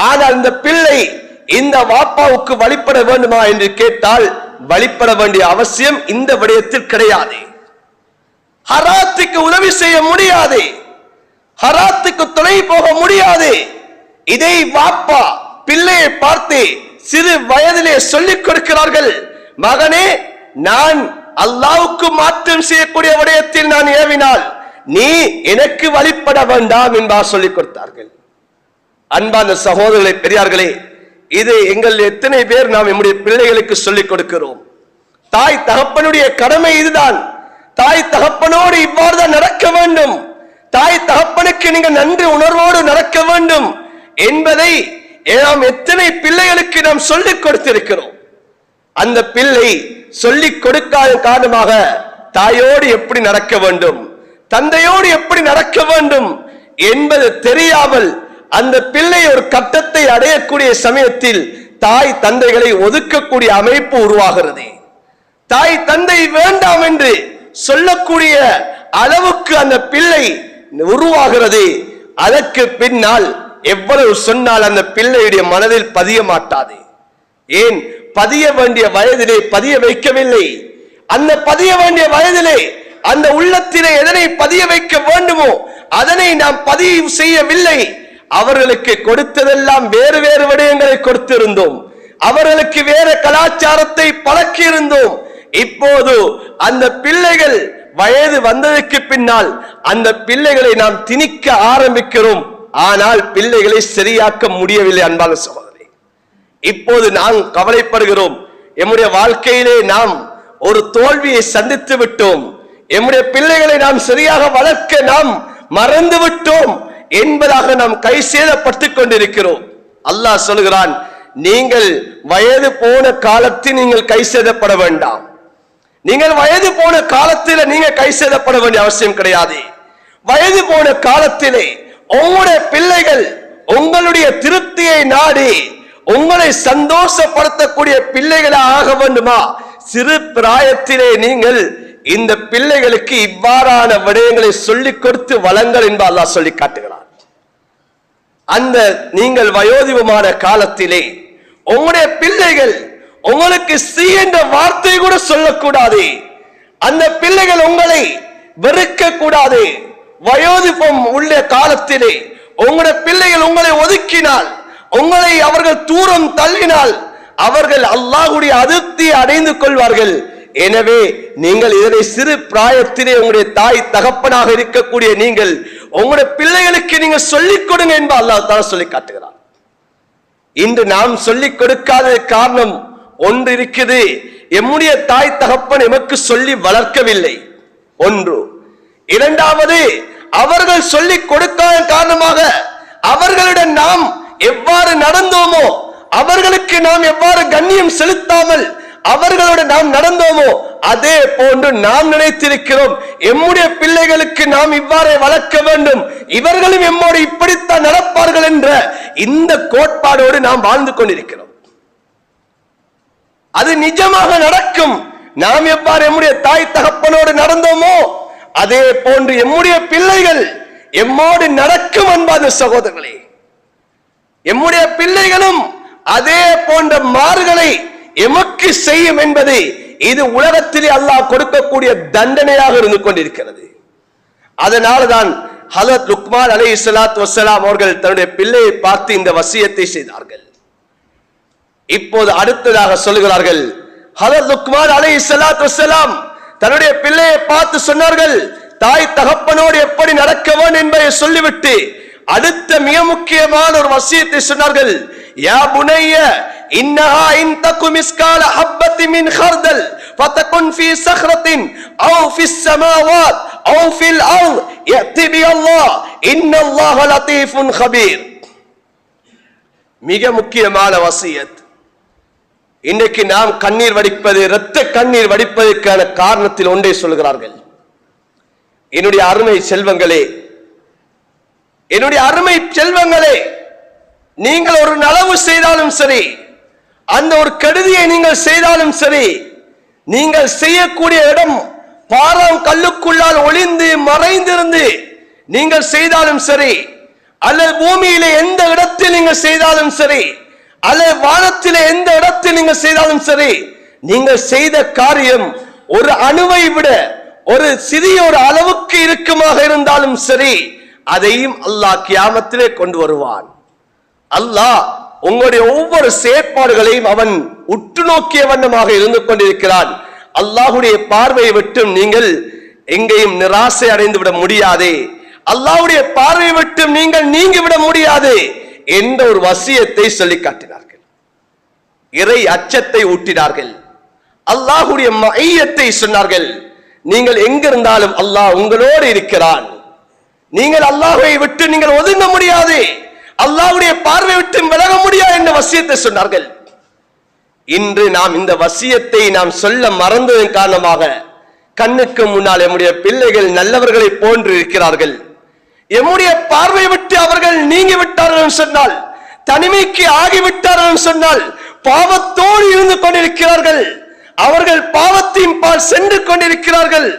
ஆனால் இந்த பிள்ளை இந்த வாப்பாவுக்கு வழிபட வேண்டுமா என்று கேட்டால் வழிபட வேண்டிய அவசியம் இந்த விடயத்தில் கிடையாது. ஹராத்துக்கு உதவி செய்ய முடியாது, ஹராத்துக்கு துணை போக முடியாது. இதை வாப்பா பிள்ளையை பார்த்து சிறு வயதிலே சொல்லிக் கொடுக்கிறார்கள். மகனே, நான் அல்லாஹ்வுக்கு மாற்றம் செய்யக்கூடிய விடயத்தில் நான் ஏவினால் நீ எனக்கு வழிபட வேண்டாம் என்பார் சொல்லிக் கொடுத்தார்கள். அன்பான சகோதரர்களே, பெரியார்களே, இது எங்கள் எத்தனை பேர் நாம் நம்முடைய பிள்ளைகளுக்கு சொல்லிக் கொடுக்கிறோம்? தாய் தகப்பனுடைய கடமை இதுதான். தாய் தகப்பனோடு இவ்வாறு தான் நடக்க வேண்டும். தாய் தகப்பனுக்கு நீங்கள் நன்றி உணர்வோடு நடக்க வேண்டும் என்பதை நாம் எத்தனை பிள்ளைகளுக்கு நாம் சொல்லிக் கொடுத்திருக்கிறோம். அந்த பிள்ளை சொல்லிக் கொடுக்காத காரணமாக தாயோடு எப்படி நடக்க வேண்டும், தந்தையோடு எப்படி நடக்க வேண்டும் என்பது தெரியாமல் அந்த பிள்ளை ஒரு கட்டத்தை அடையக்கூடிய சமயத்தில் தாய் தந்தைகளை ஒதுக்கக்கூடிய அமைப்பு உருவாகிறது. தாய் தந்தை வேண்டாம் என்று சொல்லக்கூடிய அளவுக்கு அந்த பிள்ளை உருவாகிறது. அதற்கு பின்னால் எவ்வளவு சொன்னால் அந்த பிள்ளையுடைய மனதில் பதிய மாட்டாது. ஏன், பதிய வேண்டிய வயதிலே பதிய வைக்கவில்லை. அந்த பதிய வேண்டிய வயதிலே அந்த உள்ளத்திலே எதனை பதிய வைக்க வேண்டுமோ அதனை நாம் பதிவு செய்யவில்லை. அவர்களுக்கு கொடுத்ததெல்லாம் வேறு வேறு விடயங்களை கொடுத்திருந்தோம். அவர்களுக்கு வேற கலாச்சாரத்தை பழக்கி இருந்தோம். இப்போது அந்த பிள்ளைகள் வயது வந்ததற்கு பின்னால் அந்த பிள்ளைகளை நாம் திணிக்க ஆரம்பிக்கிறோம். ஆனால் பிள்ளைகளை சரியாக்க முடியவில்லை. அன்பான சகோதரரே, இப்போது நாம் கவலைப்படுகிறோம். எம்முடைய வாழ்க்கையிலே நாம் ஒரு தோல்வியை சந்தித்து விட்டோம். எம்முடைய பிள்ளைகளை நாம் சரியாக வளர்க்க நாம் மறந்து விட்டோம் என்பதாக நாம் கை சேதப்பட்டுக் கொண்டிருக்கிறோம். அல்லாஹ் சொல்கிறான், நீங்கள் வயது போன காலத்தில் நீங்கள் கை சேதப்பட வேண்டாம். நீங்கள் வயது போன காலத்தில் நீங்க கை சேதப்பட வேண்டிய அவசியம் கிடையாது. வயது போன காலத்திலே உங்களுடைய பிள்ளைகள் உங்களுடைய திருப்தியை நாடி உங்களை சந்தோஷப்படுத்தக்கூடிய பிள்ளைகளை ஆக வேண்டுமா? சிறு பிராயத்திலே நீங்கள் இந்த பிள்ளைகளுக்கு இவ்வாறான விடயங்களை சொல்லிக் கொடுத்து வளங்கள் என்று அல்லாஹ் சொல்லி காட்டுகிறார். அந்த நீங்கள் வயோதிபமான காலத்திலே உங்களுடைய பிள்ளைகள் உங்களுக்கு சி என்ற வார்த்தை கூட சொல்லக்கூடாது. அந்த பிள்ளைகள் உங்களை வெறுக்க கூடாது. வயோதிபம் உள்ள காலத்திலே உங்களுடைய பிள்ளைகள் உங்களை ஒதுக்கினால், உங்களை அவர்கள் தூரம் தள்ளினால் அவர்கள் அல்லாஹ்வுடைய அதிருப்தியை அடைந்து கொள்வார்கள். எனவே நீங்கள் இதனை சிறு பிராயத்திலே உங்களுடைய தாய் தகப்பனாக இருக்கக்கூடிய நீங்கள் உங்களுடைய பிள்ளைகளுக்கு நீங்க சொல்லிக் கொடுங்க என்று அல்லாஹ் தஆலா சொல்லி காட்டுகிறார். இன்று நாம் சொல்லிக் கொடுக்காத காரணம் ஒன்று இருக்குது. எம்முடைய தாய் தகப்பன் எமக்கு சொல்லி வளர்க்கவில்லை ஒன்று. இரண்டாவது, அவர்கள் சொல்லிக் கொடுக்காத காரணமாக அவர்களுடன் நாம் எவ்வாறு நடந்தோமோ, அவர்களுக்கு நாம் எவ்வாறு கண்ணியம் செலுத்தாமல் அவர்களோடு நாம் நடந்தோமோ அதே போன்று நாம் நினைத்திருக்கிறோம் எம்முடைய பிள்ளைகளுக்கு நாம் இவ்வாறே வளர்க்க வேண்டும், இவர்களும் எம்மோடு இப்படித்தான் நடப்பார்கள் என்ற இந்த கோட்பாடோடு நாம் வாழ்ந்து கொண்டிருக்கிறோம். அது நிஜமாக நடக்கும். நாம் எவ்வாறு எம்முடைய தாய் தகப்பனோடு நடந்தோமோ அதே போன்று எம்முடைய பிள்ளைகள் எம்மோடு நடக்கும் அன்பான சகோதரர்களே. எம்முடைய பிள்ளைகளும் அதே போன்ற மாறுகளை எமக்கு செய்யும் என்பது இது உலகத்திலே அல்லாஹ் கொடுக்கக்கூடிய தண்டனையாக இருந்து கொண்டிருக்கிறது. அதனால்தான் ஹஜ்ரத் லுக்மான் அலைஹிஸ்ஸலாத்து வஸ்ஸலாம் அவர்கள் தன்னுடைய பிள்ளையை பார்த்து இந்த வசியத்தை செய்தார்கள். இப்போது அடுத்ததாக சொல்லுகிறார்கள், ஹஜ்ரத் லுக்மான் அலைஹிஸ்ஸலாத்து வஸ்ஸலாம் தன்னுடைய பிள்ளையை பார்த்து சொன்னார்கள், தாய் தகப்பனோடு எப்படி நடக்க வேண்டும் என்பதை சொல்லிவிட்டு அடுத்த மிக முக்கியமான ஒரு வசியத்தை சொன்னார்கள். யா புனைய இன்னஹா இன் தகு மிஸ்கால ஹப்பத்தி மின் ஹர்தல் ஃபதகுன் ஃபீ ஸஹ்ரத்தின் அவ் ஃபிஸ் ஸமாவாத் அவ் ஃபில் அர்த் யத்தி பில்லாஹ் இன்னல்லாஹ லதீஃபுன் கபீர். மிக முக்கியமான வசியத். இன்றைக்கு நாம் கண்ணீர் வடிப்பது, இரத்த கண்ணீர் வடிப்பதற்கான காரணத்தில் ஒன்றை சொல்கிறார்கள். என்னுடைய அருமை செல்வங்களே, என்னுடைய அருமை செல்வங்களே, நீங்கள் ஒரு நலவு செய்தாலும் சரி, அந்த ஒரு கெடுதியை நீங்கள் செய்தாலும் சரி, நீங்கள் செய்யக்கூடிய இடம் பாறாம் கல்லுக்குள்ளால் ஒளிந்து மறைந்திருந்து நீங்கள் செய்தாலும் சரி, அல்லது பூமியிலே எந்த இடத்தில் நீங்கள் செய்தாலும் சரி, அல்லது வானத்திலே எந்த இடத்தில் நீங்கள் செய்தாலும் சரி, நீங்கள் செய்த காரியம் ஒரு அணுவை விட ஒரு சிறிய ஒரு அளவுக்கு இருக்குமாக இருந்தாலும் சரி, அதையும் அல்லாஹ் கியாமத்திலே கொண்டு வருவான். அல்லாஹ் உங்களுடைய ஒவ்வொரு செயற்பாடுகளையும் அவன் உற்று நோக்கிய வண்ணமாக இருந்து கொண்டிருக்கிறான். அல்லாஹுடைய பார்வையை விட்டும் நீங்கள் எங்கேயும் நிராசை அடைந்து விட முடியாது, அல்லாஹ்வுடைய பார்வையை விட்டும் நீங்கள் நீங்கிவிட முடியாது என்ற ஒரு வசியத்தை சொல்லி காட்டினார்கள். இறை அச்சத்தை ஊட்டினார்கள். அல்லாஹ்வுடைய மய்யத்தை சொன்னார்கள். நீங்கள் எங்கிருந்தாலும் அல்லாஹ் உங்களோடு இருக்கிறான். நீங்கள் அல்லாஹ்வை விட்டு நீங்கள் ஒதுங்க முடியாது, அல்லாஹ்வுடைய பார்வை விட்டு விலக முடியாது என்ற வசியத்தை சொன்னார்கள். இன்று நாம் இந்த வசியத்தை நாம் சொல்ல மறந்ததன் காரணமாக கண்ணுக்கு முன்னால் நம்முடைய பிள்ளைகள் நல்லவர்களை போன்று இருக்கிறார்கள். எம்முடைய பார்வை விட்டு அவர்கள் நீங்கி விட்டார்கள் சொன்னால், தனிமைக்கு ஆகிவிட்டார்கள் சொன்னால், பாவத்தோடு இருந்து கொண்டிருக்கிறார்கள். அவர்கள் பாவத்தின் பால் சென்று கொண்டிருக்கிறார்கள்.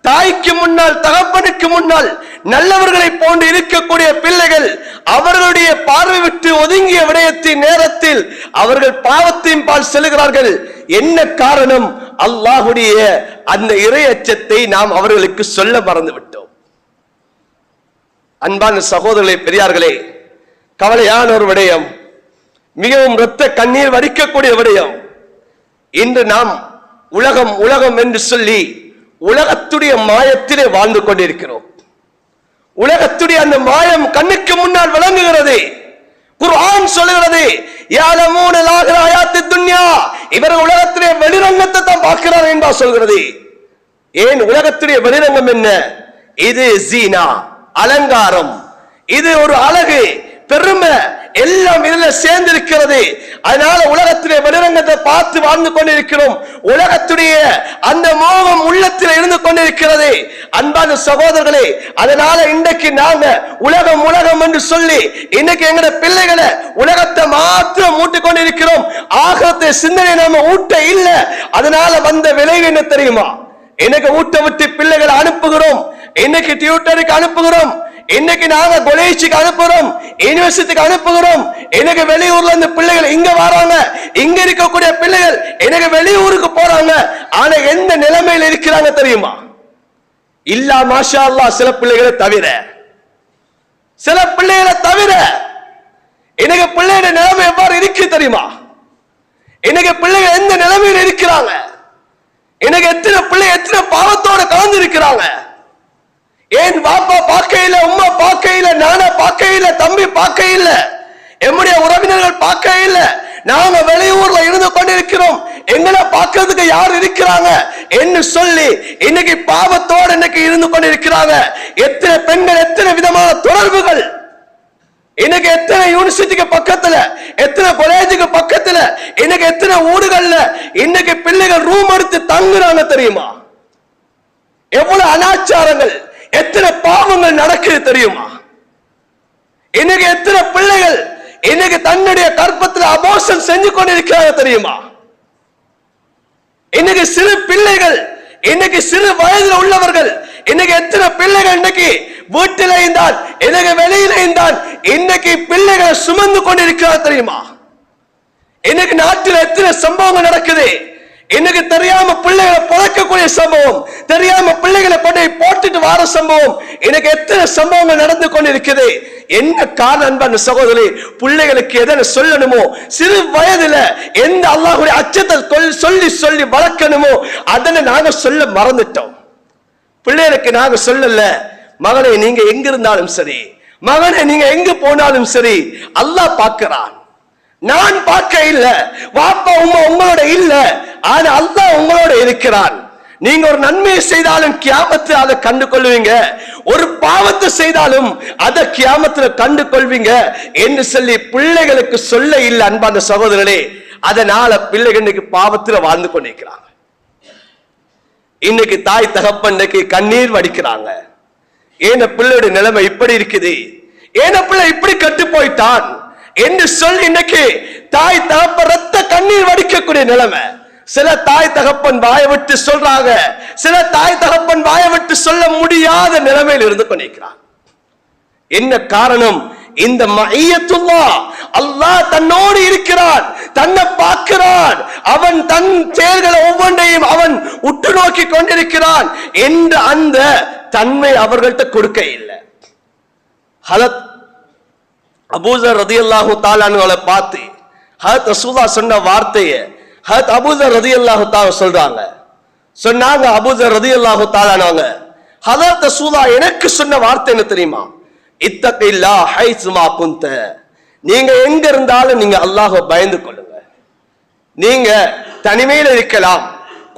தாய்க்கு முன்னால் தகப்பனுக்கு முன்னால் நல்லவர்களை போன்று இருக்கக்கூடிய பிள்ளைகள் அவர்களுடைய பார்வை விட்டு ஒதுங்கிய விடயத்தின் நேரத்தில் அவர்கள் பாவத்தின் பால் செல்கிறார்கள். என்ன காரணம்? அல்லாஹ்வுடைய அந்த இறையச்சத்தை நாம் அவர்களுக்கு சொல்ல மறந்து விட்டோம். அன்பான சகோதரர்களே, பெரியார்களே, கவலையான ஒரு விடயம், மிகவும் இரத்த கண்ணீர் வடிக்கக்கூடிய விடயம். இன்று நாம் உலகம் உலகம் என்று சொல்லி உலகத்துடைய மாயத்திலே வாழ்ந்து கொண்டிருக்கிறோம். உலகத்துடைய அந்த மாயம் கண்ணுக்கு முன்னால் விளங்குகிறது. குர்ஆன் சொல்லுகிறது, யாலமூன லாஹிர ஹயாத்தி துன்யா, இவர்கள் உலகத்திலே வெளிரங்கத்தை தான் பார்க்கிறார் என்பா சொல்கிறது. ஏன் உலகத்துடைய வெளிரங்கம் என்ன? இது ஜீனா, அலங்காரம், இது ஒரு அழகு, பெருமை, எல்லாம் இதுல சேர்ந்திருக்கிறது. அதனால உலகத்திலே வெளிரங்கத்தை பார்த்து வாழ்ந்து கொண்டிருக்கிறோம். உலகத்துடைய அந்த மோகம் உள்ளத்தில் இருந்து கொண்டிருக்கிறது. அன்பான சகோதரர்களே, அதனால இன்றைக்கு நாங்க உலகம் உலகம் என்று சொல்லி இன்னைக்கு எங்கட பிள்ளைகளை உலகத்தை மாத்திரம் ஊட்டிக் கொண்டிருக்கிறோம். ஆகத்தை சிந்தனை நாம ஊட்ட இல்ல. அதனால வந்த விளைவு என்ன தெரியுமா? எனக்கு ஊட்ட விட்டு பிள்ளைகளை அனுப்புகிறோம், இன்னைக்கு டியூட்டருக்கு அனுப்புகிறோம், இன்னைக்கு நாங்க காலேஜுக்கு அனுப்புறோம், யூனிவர்சிட்டிக்கு அனுப்புகிறோம். எனக்கு வெளியூர்ல இருந்து பிள்ளைகள் இங்க வராங்க, இங்க இருக்கக்கூடிய பிள்ளைகள் எனக்கு வெளியூருக்கு போறாங்க. ஆனா எந்த நிலைமையில் இருக்கிறாங்க தெரியுமா? இல்லா மாஷா அல்லாஹ் சில பிள்ளைகளை தவிர, சில பிள்ளைகளை தவிர எனக்கு பிள்ளையோட நிலைமை எவ்வாறு இருக்கு தெரியுமா? எனக்கு பிள்ளைகள் எந்த நிலைமையில் இருக்கிறாங்க, எனக்கு எத்தனை பிள்ளை எத்தனை பாவத்தோட கலந்து இருக்கிறாங்க. ஏன் பாப்பா பார்க்கையில, உம்மா பார்க்கையில, நானா பார்க்கையில, தம்பி பார்க்கையில, எம்முடைய உறவினர்கள் பார்க்க இல்ல, நாங்க வெளியூர்ல இருந்து கொண்டிருக்கிறோம், எங்களை பார்க்கிறதுக்கு யார் இருக்கிறாங்க என்று சொல்லி இன்னைக்கு பாவத்தோடு இன்னைக்கு இருந்து கொண்டிருக்கிறாங்க. எத்தனை பெண்கள், எத்தனை விதமான தொடர்புகள், இன்னைக்கு எத்தனை யூனிவர்சிட்டிக்கு பக்கத்துல, எத்தனை காலேஜுக்கு பக்கத்துல, இன்னைக்கு எத்தனை ஊடுகள்ல இன்னைக்கு பிள்ளைகள் ரூம் எடுத்து தங்குறாங்க தெரியுமா? எவ்வளவு அனாச்சாரங்கள், எத்தனை பாவங்கள் நடக்குது தெரியுமா? இன்னைக்கு எத்தனை பிள்ளைகள் இன்னைக்கு தன்னுடைய கற்பத்தில் அபோஷன் செஞ்சு கொண்டிருக்கிறாங்க தெரியுமா? இன்னைக்கு சிறு பிள்ளைகள், இன்னைக்கு சிறு வயதில் உள்ளவர்கள், இன்னைக்கு எத்தனை பிள்ளைகள் இன்னைக்கு வீட்டில் இருந்தால், இன்னைக்கு வெளியில இருந்தால், இன்னைக்கு பிள்ளைகளை சுமந்து கொண்டிருக்கிறார் தெரியுமா? இன்னைக்கு நாட்டில் எத்தனை சம்பவங்கள் நடக்குது. இன்னைக்கு தெரியாம பிள்ளைகளை புதைக்கக்கூடிய சம்பவம், தெரியாம பிள்ளைகளை கொண்டு போட்டுட்டு வர சம்பவம், இன்னைக்கு எத்தனை சம்பவங்கள் நடந்து கொண்டிருக்குது. என்ன காரணம் அன்பான சகோதரி? பிள்ளைகளுக்கு எதனை சொல்லணுமோ, சிறு வயதுல எந்த அல்லாஹ்வுடைய அச்சத்தை சொல்லி சொல்லி வளர்க்கணுமோ அதனை நாங்க சொல்ல மறந்துட்டோம். பிள்ளைகளுக்கு நாங்க சொல்லல, மகனே நீங்க எங்க இருந்தாலும் சரி, மகனே நீங்க எங்க போனாலும் சரி, அல்லாஹ் பார்க்கிறான். நான் பார்க்க இல்ல, வாப்பா உம்மா உங்களோட இல்ல, ஆனா அல்லாஹ் உங்களோட இருக்கிறான். நீங்க ஒரு நன்மையை செய்தாலும் கியாமத்தில் அதை கண்டு கொள்வீங்க, ஒரு பாவத்தை செய்தாலும் அதை கியாமத்தில் கண்டு கொள்வீங்க என்று சொல்லி பிள்ளைகளுக்கு சொல்ல இல்ல அன்பான சகோதரனே. அதனால பிள்ளைகள் இன்னைக்கு பாவத்தில் வாழ்ந்து கொண்டிருக்கிறாங்க. இன்னைக்கு தாய் தகப்பன் இன்னைக்கு கண்ணீர் வடிக்கிறாங்க. ஏன பிள்ளையோட நிலைமை இப்படி இருக்குது, ஏன பிள்ளை இப்படி கட்டு போயிட்டான் என்று சொல்லி இன்னைக்கு தாய் தகப்பன் ரத்த கண்ணீர் வடிக்கக்கூடிய நிலைமை. சில தாய் தகப்பன் வாயை விட்டு சொல்றாங்க, சில தாய் தகப்பன் வாயை விட்டு சொல்ல முடியாத நிலைமையில் இருந்து கொண்டிருக்கிறார். என்ன காரணம்? இந்த மய்யத்துல்லாஹ், அல்லாஹ் தன்னோடு இருக்கிறான், தன்னை பார்க்கிறான், அவன் தன் செயல்களை ஒவ்வொன்றையும் அவன் உற்று நோக்கி கொண்டிருக்கிறான் என்ற அந்த தன்மை அவர்கள்ட்ட கொடுக்க இல்லை. ஹலத் அபூதர் ரலியல்லாஹு தஆலா அன்ஹுவை பார்த்து ஹஜ்ரத் ரசூலுல்லாஹ் சொன்ன வார்த்தையை ஹஜ்ரத் அபூதர் ரலியல்லாஹு தஆலா சொல்றாங்க. சொன்னாங்க அபூதர் ரலியல்லாஹு தஆலா அன்ஹு, ஹஜ்ரத் ரசூலுல்லாஹ் எனக்கு சொன்ன வார்த்தை என்ன தெரியுமா? இத்தகில்லாஹ் ஹைசுமா குன்த, நீங்க எங்க இருந்தாலும் நீங்க அல்லாஹ்வை பயந்து கொள்ளுங்க. நீங்க தனிமையில இருக்கலாம்,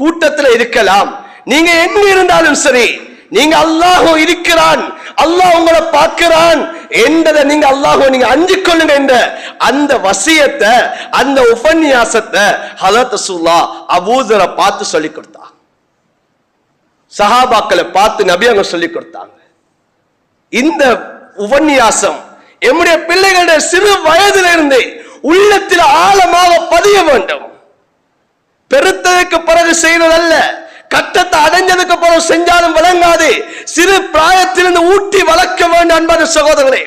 கூட்டத்தில் இருக்கலாம், நீங்க எங்க இருந்தாலும் சரி, நீங்க அல்லாஹ் இருக்கிறான், அல்லாஹ் உங்களை பார்க்கிறான் என்றதை நீங்க அல்லாஹ்வை நீங்க அஞ்சிக் கொள்ளுங்க என்ற அந்த வசியத்தை, அந்த உபன்யாசத்தை ஹஜ்ரத் ரசூலுல்லாஹ் அபூதரை பார்த்து சொல்லி கொடுத்தாங்க. சஹாபாக்களை பார்த்து நபி அவங்க சொல்லி கொடுத்தாங்க. இந்த உபன்யாசம் எம்முடைய பிள்ளைகளுடைய சிறு வயதிலிருந்து உள்ளத்தில் ஆழமாக பதிய வேண்டும். பெருத்ததுக்கு பிறகு செய்வதல்ல, கட்டத்தை அடைஞ்சதுக்கு பிறகு செஞ்சாலும் விளங்காது. சிறு பிராயத்திலிருந்து ஊட்டி வளர்க்க வேண்டும் அன்பான சகோதரர்களே.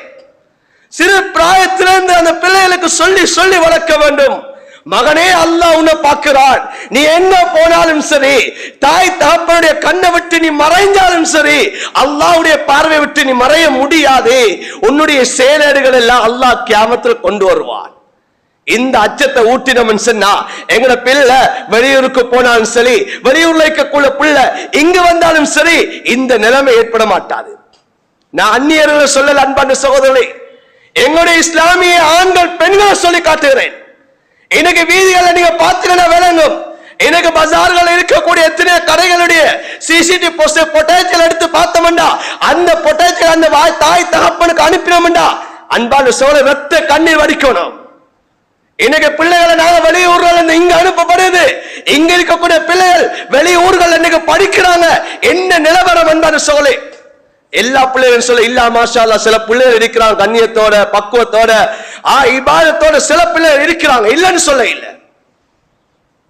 சிறு பிராயத்திலிருந்து அந்த பிள்ளைகளுக்கு சொல்லி சொல்லி வளர்க்க வேண்டும். மகனே, அல்லாஹ் உன்னை பார்க்கிறான், நீ எங்க போனாலும் சரி, தாய் தகப்பனுடைய கண்ணை விட்டு நீ மறைஞ்சாலும் சரி, அல்லாஹ்வுடைய பார்வை விட்டு நீ மறைய முடியாது. உன்னுடைய செயலேடுகள் எல்லாம் அல்லாஹ் கியாமத்தில் கொண்டு வருவான். இந்த அச்சத்தை ஊட்டினோம்னு சொன்னா எங்கட பிள்ளை வெளியூருக்கு போனாலும் சரி, வெளியூர்ல இருக்கக்கூடிய பிள்ளை இங்கு வந்தாலும் சரி, இந்த நிலைமை ஏற்பட மாட்டாது. நான் அந்நியர்கள் சொல்லல அன்பான சகோதரர்களே, எங்களுடைய இஸ்லாமிய ஆண்கள் பெண்களை சொல்லி காட்டுகிறேன். இன்னைக்கு வீதிகளை நீங்க பார்த்தீங்கன்னா விளங்கும். இன்னைக்கு பஜார்கள் இருக்கக்கூடிய எத்தனை கடைகளுடைய சிசிடிவி பொட்டேஜல் எடுத்து பார்த்தோம்டா, அந்த பொட்டேஜல் அந்த தாய் தகப்பனுக்கு அனுப்பினோம்டா அன்பான சகோதரர் ரத்த கண்ணீர் வடிக்கணும். இன்னைக்கு பிள்ளைகளை நாங்க வெளியூர்கள் இங்க அனுப்பப்படுது, இங்க இருக்கக்கூடிய பிள்ளைகள் வெளியூர்கள் இன்னைக்கு படிக்கிறாங்க. என்ன நிலவரம் அன்பான சகோதரே? எல்லா பிள்ளைகளும் சொல்ல இல்ல, மாஷா அல்லாஹ், சில பிள்ளைகள் இருக்கிறாங்க கண்ணியத்தோட பக்குவத்தோட இபாதத்தோட, சில பிள்ளைகள் இருக்கிறாங்க, இல்லன்னு சொல்ல இல்ல.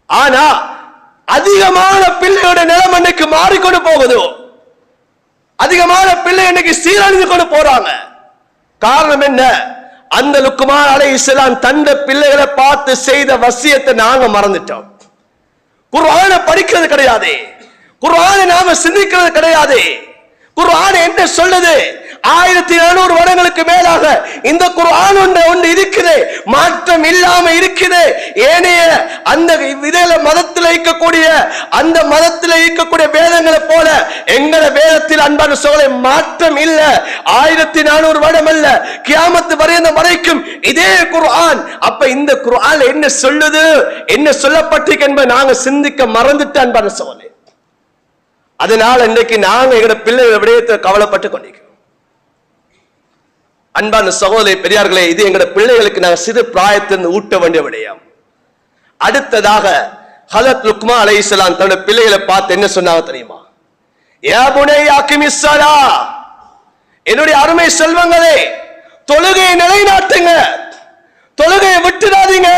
ஆனா அதிகமான பிள்ளையோட நிலைமை இன்னைக்கு மாறிக்கொண்டு போகுது. அதிகமான பிள்ளை இன்னைக்கு சீரழிந்து கொண்டு போறாங்க. காரணம் என்ன? அந்த லுக்மான் அலைஹிஸ்ஸலாம் தந்த பிள்ளைகளை பார்த்து செய்த வசியத்தை நாங்க மறந்துட்டோம். குர்ஆனை படிக்கிறது கிடையாது, குர்ஆனை நாம சிந்திக்கிறது கிடையாது. குர்ஆன் என்ன சொல்லுது, 1400 வருடங்களுக்கு மேலாக இந்த குர்ஆன் ஒன்று இருக்குது, மாற்றம் இல்லாம இருக்குது. ஏனைய அந்த இதர மதத்தில் இருக்கக்கூடிய அந்த மதத்தில் இருக்கக்கூடிய வேதங்களை போல எங்கட வேதத்தில் அன்பான சகோதரர்களே மாற்றம் இல்ல. 1400 வருடம் அல்ல, கியாமத் வரைக்கும் இதே குர்ஆன். அப்ப இந்த குர்ஆன் என்ன சொல்லுது, என்ன சொல்லப்பட்டிருக்கு என்பதை நாங்க சிந்திக்க மறந்துட்டு அன்பான சகோதரர்களே. அதனால இன்றைக்கு நாங்க எங்க பிள்ளைகள் விடயத்தை கவலைப்பட்டு கொண்டிருக்கிறோம். அன்பான சகோதரி பெரியார்களே, இது எங்க பிள்ளைகளுக்கு நாங்க சிறு பிராயத்திலிருந்து ஊட்ட வேண்டிய விடயம். அடுத்ததாக ஹஜரத் லுக்மான் அலைஹிஸ்ஸலாம் தன்னுடைய பிள்ளைகளை பார்த்து என்ன சொன்னாங்க தெரியுமா? யா புனைய அகிமிஸ் ஸலா, என்னுடைய அருமை செல்வங்களே, தொழுகையை நிலைநாட்டுங்க, தொழுகையை விட்டுடாதீங்க,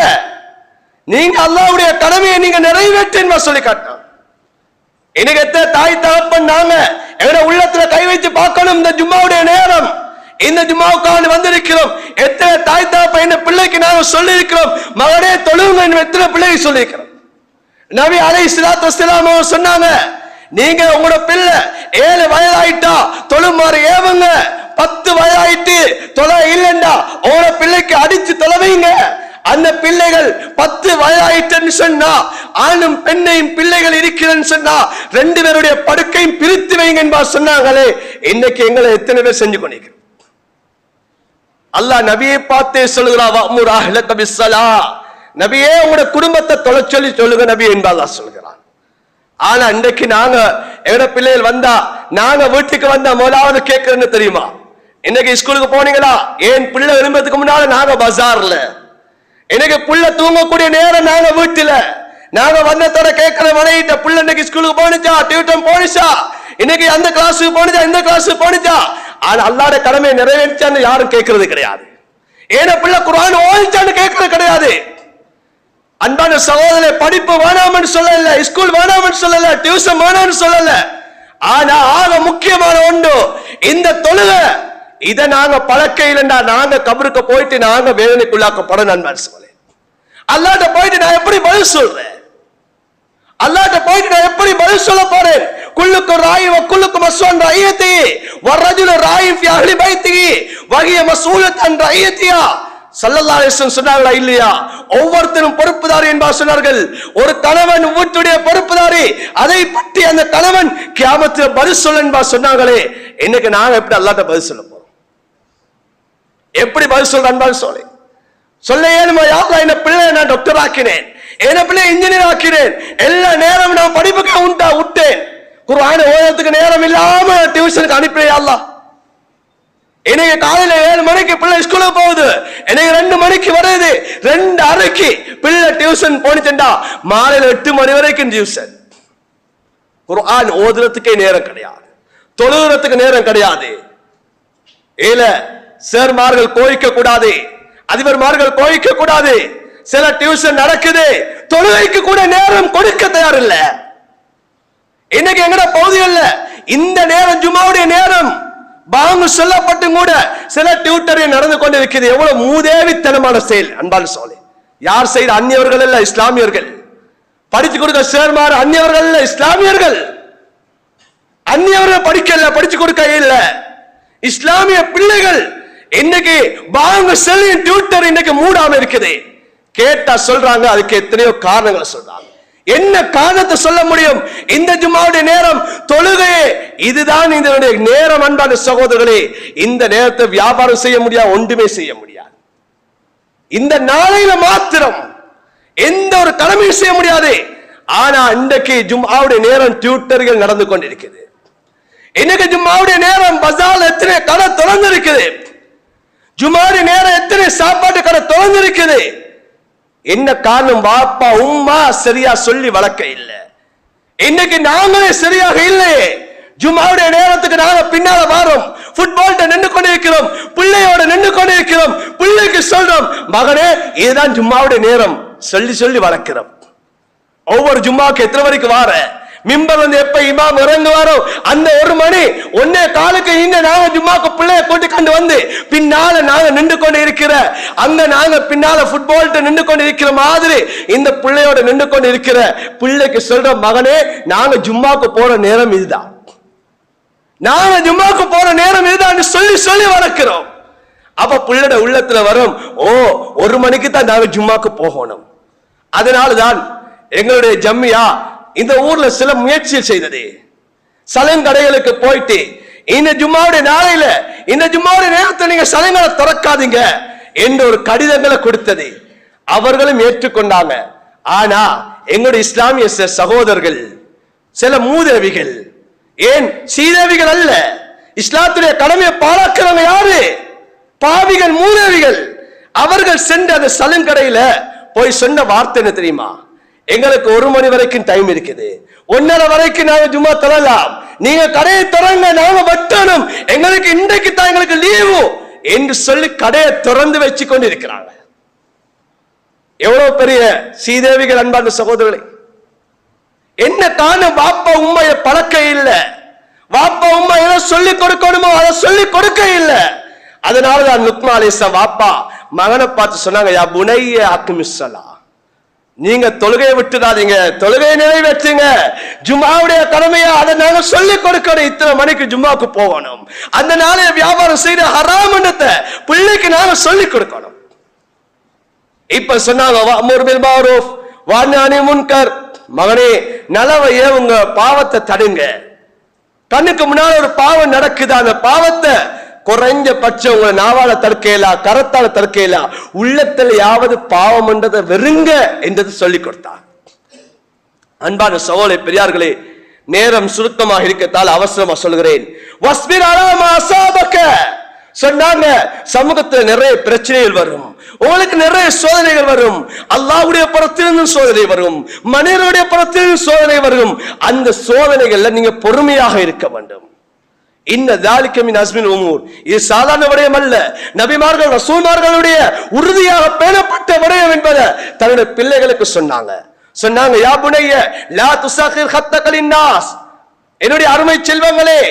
நீங்க அல்லாஹ்வுடைய கடமையை நீங்க நிறைவேற்றுன்னு சொல்லி காட்டினாங்க. இன்னைக்கு எத்தனை தாய் தகப்பன் நாங்க எங்க உள்ளத்துல கை வைத்து பார்க்கணும். இந்த ஜும்மாவுடைய நேரம், இந்த ஜும்மாவுக்காக வந்திருக்கிறோம். எத்தனை தாய் தகப்பன் என்ன பிள்ளைக்கு நாங்க சொல்லி இருக்கிறோம், மகனே தொழுவுங்க, எத்தனை பிள்ளைக்கு சொல்லி இருக்கிறோம். நபி அலைஹிஸ்ஸலாத்து வஸ்ஸலாம் சொன்னாங்க, நீங்க உங்களோட பிள்ளை 7 வயதாயிட்டா தொழுமாறு ஏவுங்க, 10 வயதாயிட்டு தொலை இல்லைண்டா உங்களோட பிள்ளைக்கு அடிச்சு தொலைவீங்க. அந்த பிள்ளைகள் 10 வயதாயிட்டுன்னு சொன்னா, ஆணும் பெண்ணையும் பிள்ளைகள் இருக்கிறேன்னு சொன்னா 2 பேருடைய படுக்கையும் பிரித்து வைங்க என்பா சொன்னாங்களே. இன்னைக்கு எங்களை எத்தனை பேர் செஞ்சு கொண்டிருக்கிறோம்? அல்லாஹ் நபியை பார்த்தே சொல்லுகிறான், வஅமுர் அஹ்லக பிஸ்ஸலா, நபியே உங்களோட குடும்பத்தை தொலை சொல்லி சொல்லுங்க நபி என்பா அல்லாஹ் சொல்கிறான். ஆனா இன்றைக்கு நாங்க எங்க பிள்ளைகள் வந்தா, நாங்க வீட்டுக்கு வந்தா முதலாவது கேட்கறேன்னு தெரியுமா? இன்னைக்கு ஸ்கூலுக்கு போனீங்களா? ஏன் பிள்ளை விரும்புறதுக்கு முன்னால நாங்க பஜார்ல, இன்னைக்கு புள்ள தூங்கக்கூடிய நேரம் நாங்க வீட்டுல, நாங்க வந்தத்தோட கேட்கிற மனைவிட்ட புள்ள இன்னைக்கு ஸ்கூலுக்கு போனிச்சா, டியூஷன் போனிச்சா, இன்னைக்கு அந்த கிளாஸுக்கு போனிச்சா, இந்த கிளாஸுக்கு போனிச்சா. ஆனா அல்லாஹ்வுடைய கடமையை நிறைவேற்றான்னு யாரும் கேட்கறது கிடையாது. ஏன்னா பிள்ளை குர்ஆன் ஓதிச்சான்னு கேட்கறது கிடையாது. அன்பான சகோதரர்களே, படிப்பு வேணாம்னு சொல்லல, ஸ்கூல் வேணாம்னு சொல்லல, டியூஷன் வேணாம்னு சொல்லல. ஆனா ஆக முக்கியமான ஒன்று இந்த தொழுகை. இதை நாங்க பழக்க இல்லைன்னா நாங்க கபருக்கு போயிட்டு நாங்க வேதனைக்குள்ளாக்கப்படும். அன்பான சகோதரர்களே, அல்லாஹ்ட்ட போயிட்டு நான் எப்படி பதில் சொல்றேன்? அல்லாஹ்ட்ட போயிட்டு நான் எப்படி பதில் சொல்ல போறேன்? குல்லுக்கும் ராயி வ குல்லுக்கும் மஸ்ஊன் ரஐயதி வ ரஜுலு ராயி ஃபி அஹ்லி பைத்திஹி வ ஹிய மஸ்ஊலத்துன் ரஐயதியா. ஸல்லல்லாஹு அலைஹி வஸல்லம் சொன்னாங்களா இல்லையா? ஒவ்வொருத்தரும் பொறுப்புதாரி என்பார் சொன்னார்கள். ஒரு கணவன் வீட்டுடைய பொறுப்புதாரி, அதை பற்றி அந்த கணவன் கியாமத்தில் பதில் சொல்ல என்பார் சொன்னாங்களே. இன்னைக்கு நாங்க எப்படி அல்லாஹ்ட்ட பதில் சொல்ல போறோம்? எப்படி பதில் சொல்ற அன்பான சகோதரர்களே? சொல்ல ஏழுமா? யா அல்லாஹ், என்ன பிள்ளை நான் டாக்டர் ஆக்கினேன், என்ன பிள்ளை இன்ஜினியர் ஆக்கினேன், எல்லா நேரம் நான் படிப்புக்கு விட்டேன், குர்ஆனை ஓதுறதுக்கு நேரம் இல்லாம டியூஷனுக்கு அனுப்பினேன். யா அல்லாஹ், இன்னைக்கு காலையில 7 மணிக்கு பிள்ளை ஸ்கூலுக்கு போகுது, இன்னைக்கு 2 மணிக்கு வருது, 2:30க்கு பிள்ளை டியூஷன் போனிச்சுண்டா மாலையில 8 மணி வரைக்கும் டியூஷன். குர்ஆன் ஓதுறதுக்கே நேரம் கிடையாது, தொழுகிறதுக்கு நேரம் கிடையாது. ஏல சேர்மார்கள் கோயிக்க கூடாது, அதிபர்மார்கள் கோயிக்க கூடாது. சில டியூஷன் நடக்குது, தொழுகைக்கு கூட நேரம் கொடுக்க தயார் இல்ல. இன்னைக்கு எங்கட பகுதிகள்ல இந்த நேரம் ஜும்மாவுடைய நேரம் பாங்கு சொல்லப்பட்டும் கூட சில டியூட்டரை நடந்து கொண்டிருக்கிறது. எவ்வளவு மூதேவித்தனமான செயல் அன்பான சகோதரர்களே. யார் செய்த? அந்நியவர்கள் அல்ல, இஸ்லாமியர்கள். படிச்சு கொடுக்க சேர்மாறு அந்நியவர்கள் அல்ல, இஸ்லாமியர்கள். அந்நியவர்கள் படிக்கல, படிச்சு கொடுக்க இல்ல, இஸ்லாமிய பிள்ளைகள். இன்னைக்கு பாங்கு சொல்லி டியூட்டர் இன்னைக்கு மூடாம இருக்குது. கேட்டா சொல்றாங்க, அதுக்கு எத்தனையோ காரணங்களை சொல்றாங்க. என்ன காரணத்தை சொல்ல முடியும்? இந்த ஜும்மாவுடைய நேரம் தொழுகையே இதுதான் இதனுடைய நேரம். அன்பான சகோதரர்களே, இந்த நேரத்தை வியாபாரம் செய்ய முடியாது, ஒன்றுமே செய்ய முடியாது. இந்த நாளையில மாத்திரம் எந்த ஒரு கடமையும் செய்ய முடியாது. ஆனா இன்றைக்கு ஜும்மாவுடைய நேரம் டியூட்டர்கள் நடந்து கொண்டிருக்கிறது. இன்னைக்கு ஜும்மாவுடைய நேரம் பஜார்ல எத்தனை கடை திறந்து இருக்குது, ஜும்மாவுடைய நேரம் எத்தனை சாப்பாட்டு கடை திறந்து இருக்குது. என்ன காரணம்? பாப்பா உம்மா சரியா சொல்லி வளர்க்க இல்லை. இன்னைக்கு நாங்களே சரியாக இல்லையே. ஜும்மாவுடைய நேரத்துக்கு நாங்க பின்னால வாரோம், ஃபுட்பால்ட்ட நின்று கொண்டிருக்கிறோம், பிள்ளையோட நின்று கொண்டிருக்கிறோம், பிள்ளைக்கு சொல்றோம் மகனே இதுதான் ஜும்மாவுடைய நேரம் சொல்லி சொல்லி வளர்க்கிறோம். ஒவ்வொரு ஜும்மாவுக்கு எத்தனை வரைக்கும் வார மிம்பர் வந்து எப்ப இமாம் இறங்குவாரோ அந்த 1 மணி 1:15 இங்க நாங்க ஜும்மாக்கு பிள்ளைய கூட்டி கொண்டு வந்து பின்னால நாங்க நின்று கொண்டு இருக்கிற அங்க நாங்க பின்னால ஃபுட்பால்ட்ட நின்று கொண்டு இருக்கிற மாதிரி இந்த பிள்ளையோட நின்று கொண்டு இருக்கிற பிள்ளைக்கு சொல்ற மகனே நாங்க ஜும்மாக்கு போற நேரம் இதுதான். நாங்க ஜும்மாக்கு போற நேரம் இதுதான் சொல்லி சொல்லி வளர்க்கிறோம். அப்ப பிள்ளட உள்ளத்துல வரும், ஓ 1 மணிக்கு தான் நாங்க ஜும்மாக்கு போகணும். அதனாலதான் எங்களுடைய ஜம்மியா இந்த ஊர்ல சில முயற்சிகள் செய்தது. சலங்கடைகளுக்கு போயிட்டு இந்த ஜும்மாவுடைய நாளையில இந்த ஜும்மாவுடைய நேரத்தில் நீங்க சலங்களை திறக்காதீங்க என்று ஒரு கடிதங்களை கொடுத்தது. அவர்களும் ஏற்றுக்கொண்டாங்க. ஆனா எங்களுடைய இஸ்லாமிய சகோதரர்கள் சில மூதேவிகள், ஏன் சீதேவிகள் அல்ல, இஸ்லாத்துடைய கடமையை பாழாக்குறவங்க யாரு? பாவிகள், மூதேவிகள். அவர்கள் சென்ற அந்த சலங்கடையில போய் சொன்ன வார்த்தை என்ன தெரியுமா? எங்களுக்கு 1 மணி வரைக்கும் டைம் இருக்குது, 1:30 வரைக்கும் நாங்க ஜும்மா தொழலாம், நீங்க கடையை திறங்க, நாங்க வெட்டணும், எங்களுக்கு இன்றைக்கு தான் எங்களுக்கு லீவு என்று சொல்லி கடையை திறந்து வச்சு கொண்டு இருக்கிறாங்க. எவ்வளவு பெரிய சீதேவிகள் அன்பார்ந்த சகோதரர்களே! என்ன காரணம்? வாப்பா உண்மையை பழக்க இல்லை, வாப்பா உண்மை எதை சொல்லிக் கொடுக்கணுமோ அதை சொல்லிக் கொடுக்க இல்லை. அதனாலதான் லுக்மான் அலைஹிஸ்ஸலாம் வாப்பா மகனை பார்த்து சொன்னாங்க, யா புனைய அக்மிஸ்ஸலா, நீங்க தொழுகையை விட்டுடாதீங்க, தொழுகையை நிறைவேற்றுங்க, ஜும்மாவுடைய கடமையா அதை நாங்க சொல்லிக் கொடுக்கணும், இத்தனை மணிக்கு ஜும்மாவுக்கு போகணும், அந்த நாளை வியாபாரம் செய்த ஹராம் என்றதை பிள்ளைக்கு நாங்க சொல்லிக் கொடுக்கணும். இப்ப சொன்னாங்க வஅ்முர் பில் மஅரூஃப் வன்ஹி அனில் முன்கர், மகனே நலவை ஏவுங்க, பாவத்தை தடுங்க. கண்ணுக்கு முன்னால ஒரு பாவம் நடக்குது, அந்த பாவத்தை குறைஞ்ச பட்சம் உங்களை நாவால தடுக்கலாம், கரத்தால தடுக்கலாம், உள்ளத்தில் யாவது பாவம் என்றதை வெறுங்க என்றது சொல்லிக் கொடுத்தார். அன்பான சகோதர பெரியார்களே, நேரம் சுருக்கமாக இருக்கத்தால் அவசரமா சொல்கிறேன். வஸ்பிர் அலா மா அஸாபக சொன்னாங்க. சமூகத்தில் நிறைய பிரச்சனைகள் வரும், உங்களுக்கு நிறைய சோதனைகள் வரும், அல்லாஹ்வுடைய புறத்திலிருந்து சோதனை வரும், மனிதனுடைய புறத்திலிருந்து சோதனை வரும். அந்த சோதனைகள்ல நீங்க பொறுமையாக இருக்க வேண்டும். இன்ன ذلك من عزم الامور, இது சாதாரண விடயம் அல்ல, நபிமார்கள் ரசூல்மார்களுடைய உறுதியாக பேணப்பட்ட விடயம் என்பதை தன்னுடைய பிள்ளைகளுக்கு சொன்னாங்க. யா புனைய லா துஸகிர் ஹத்தக லின்னாஸ், என்னுடைய அருமை செல்வங்களே,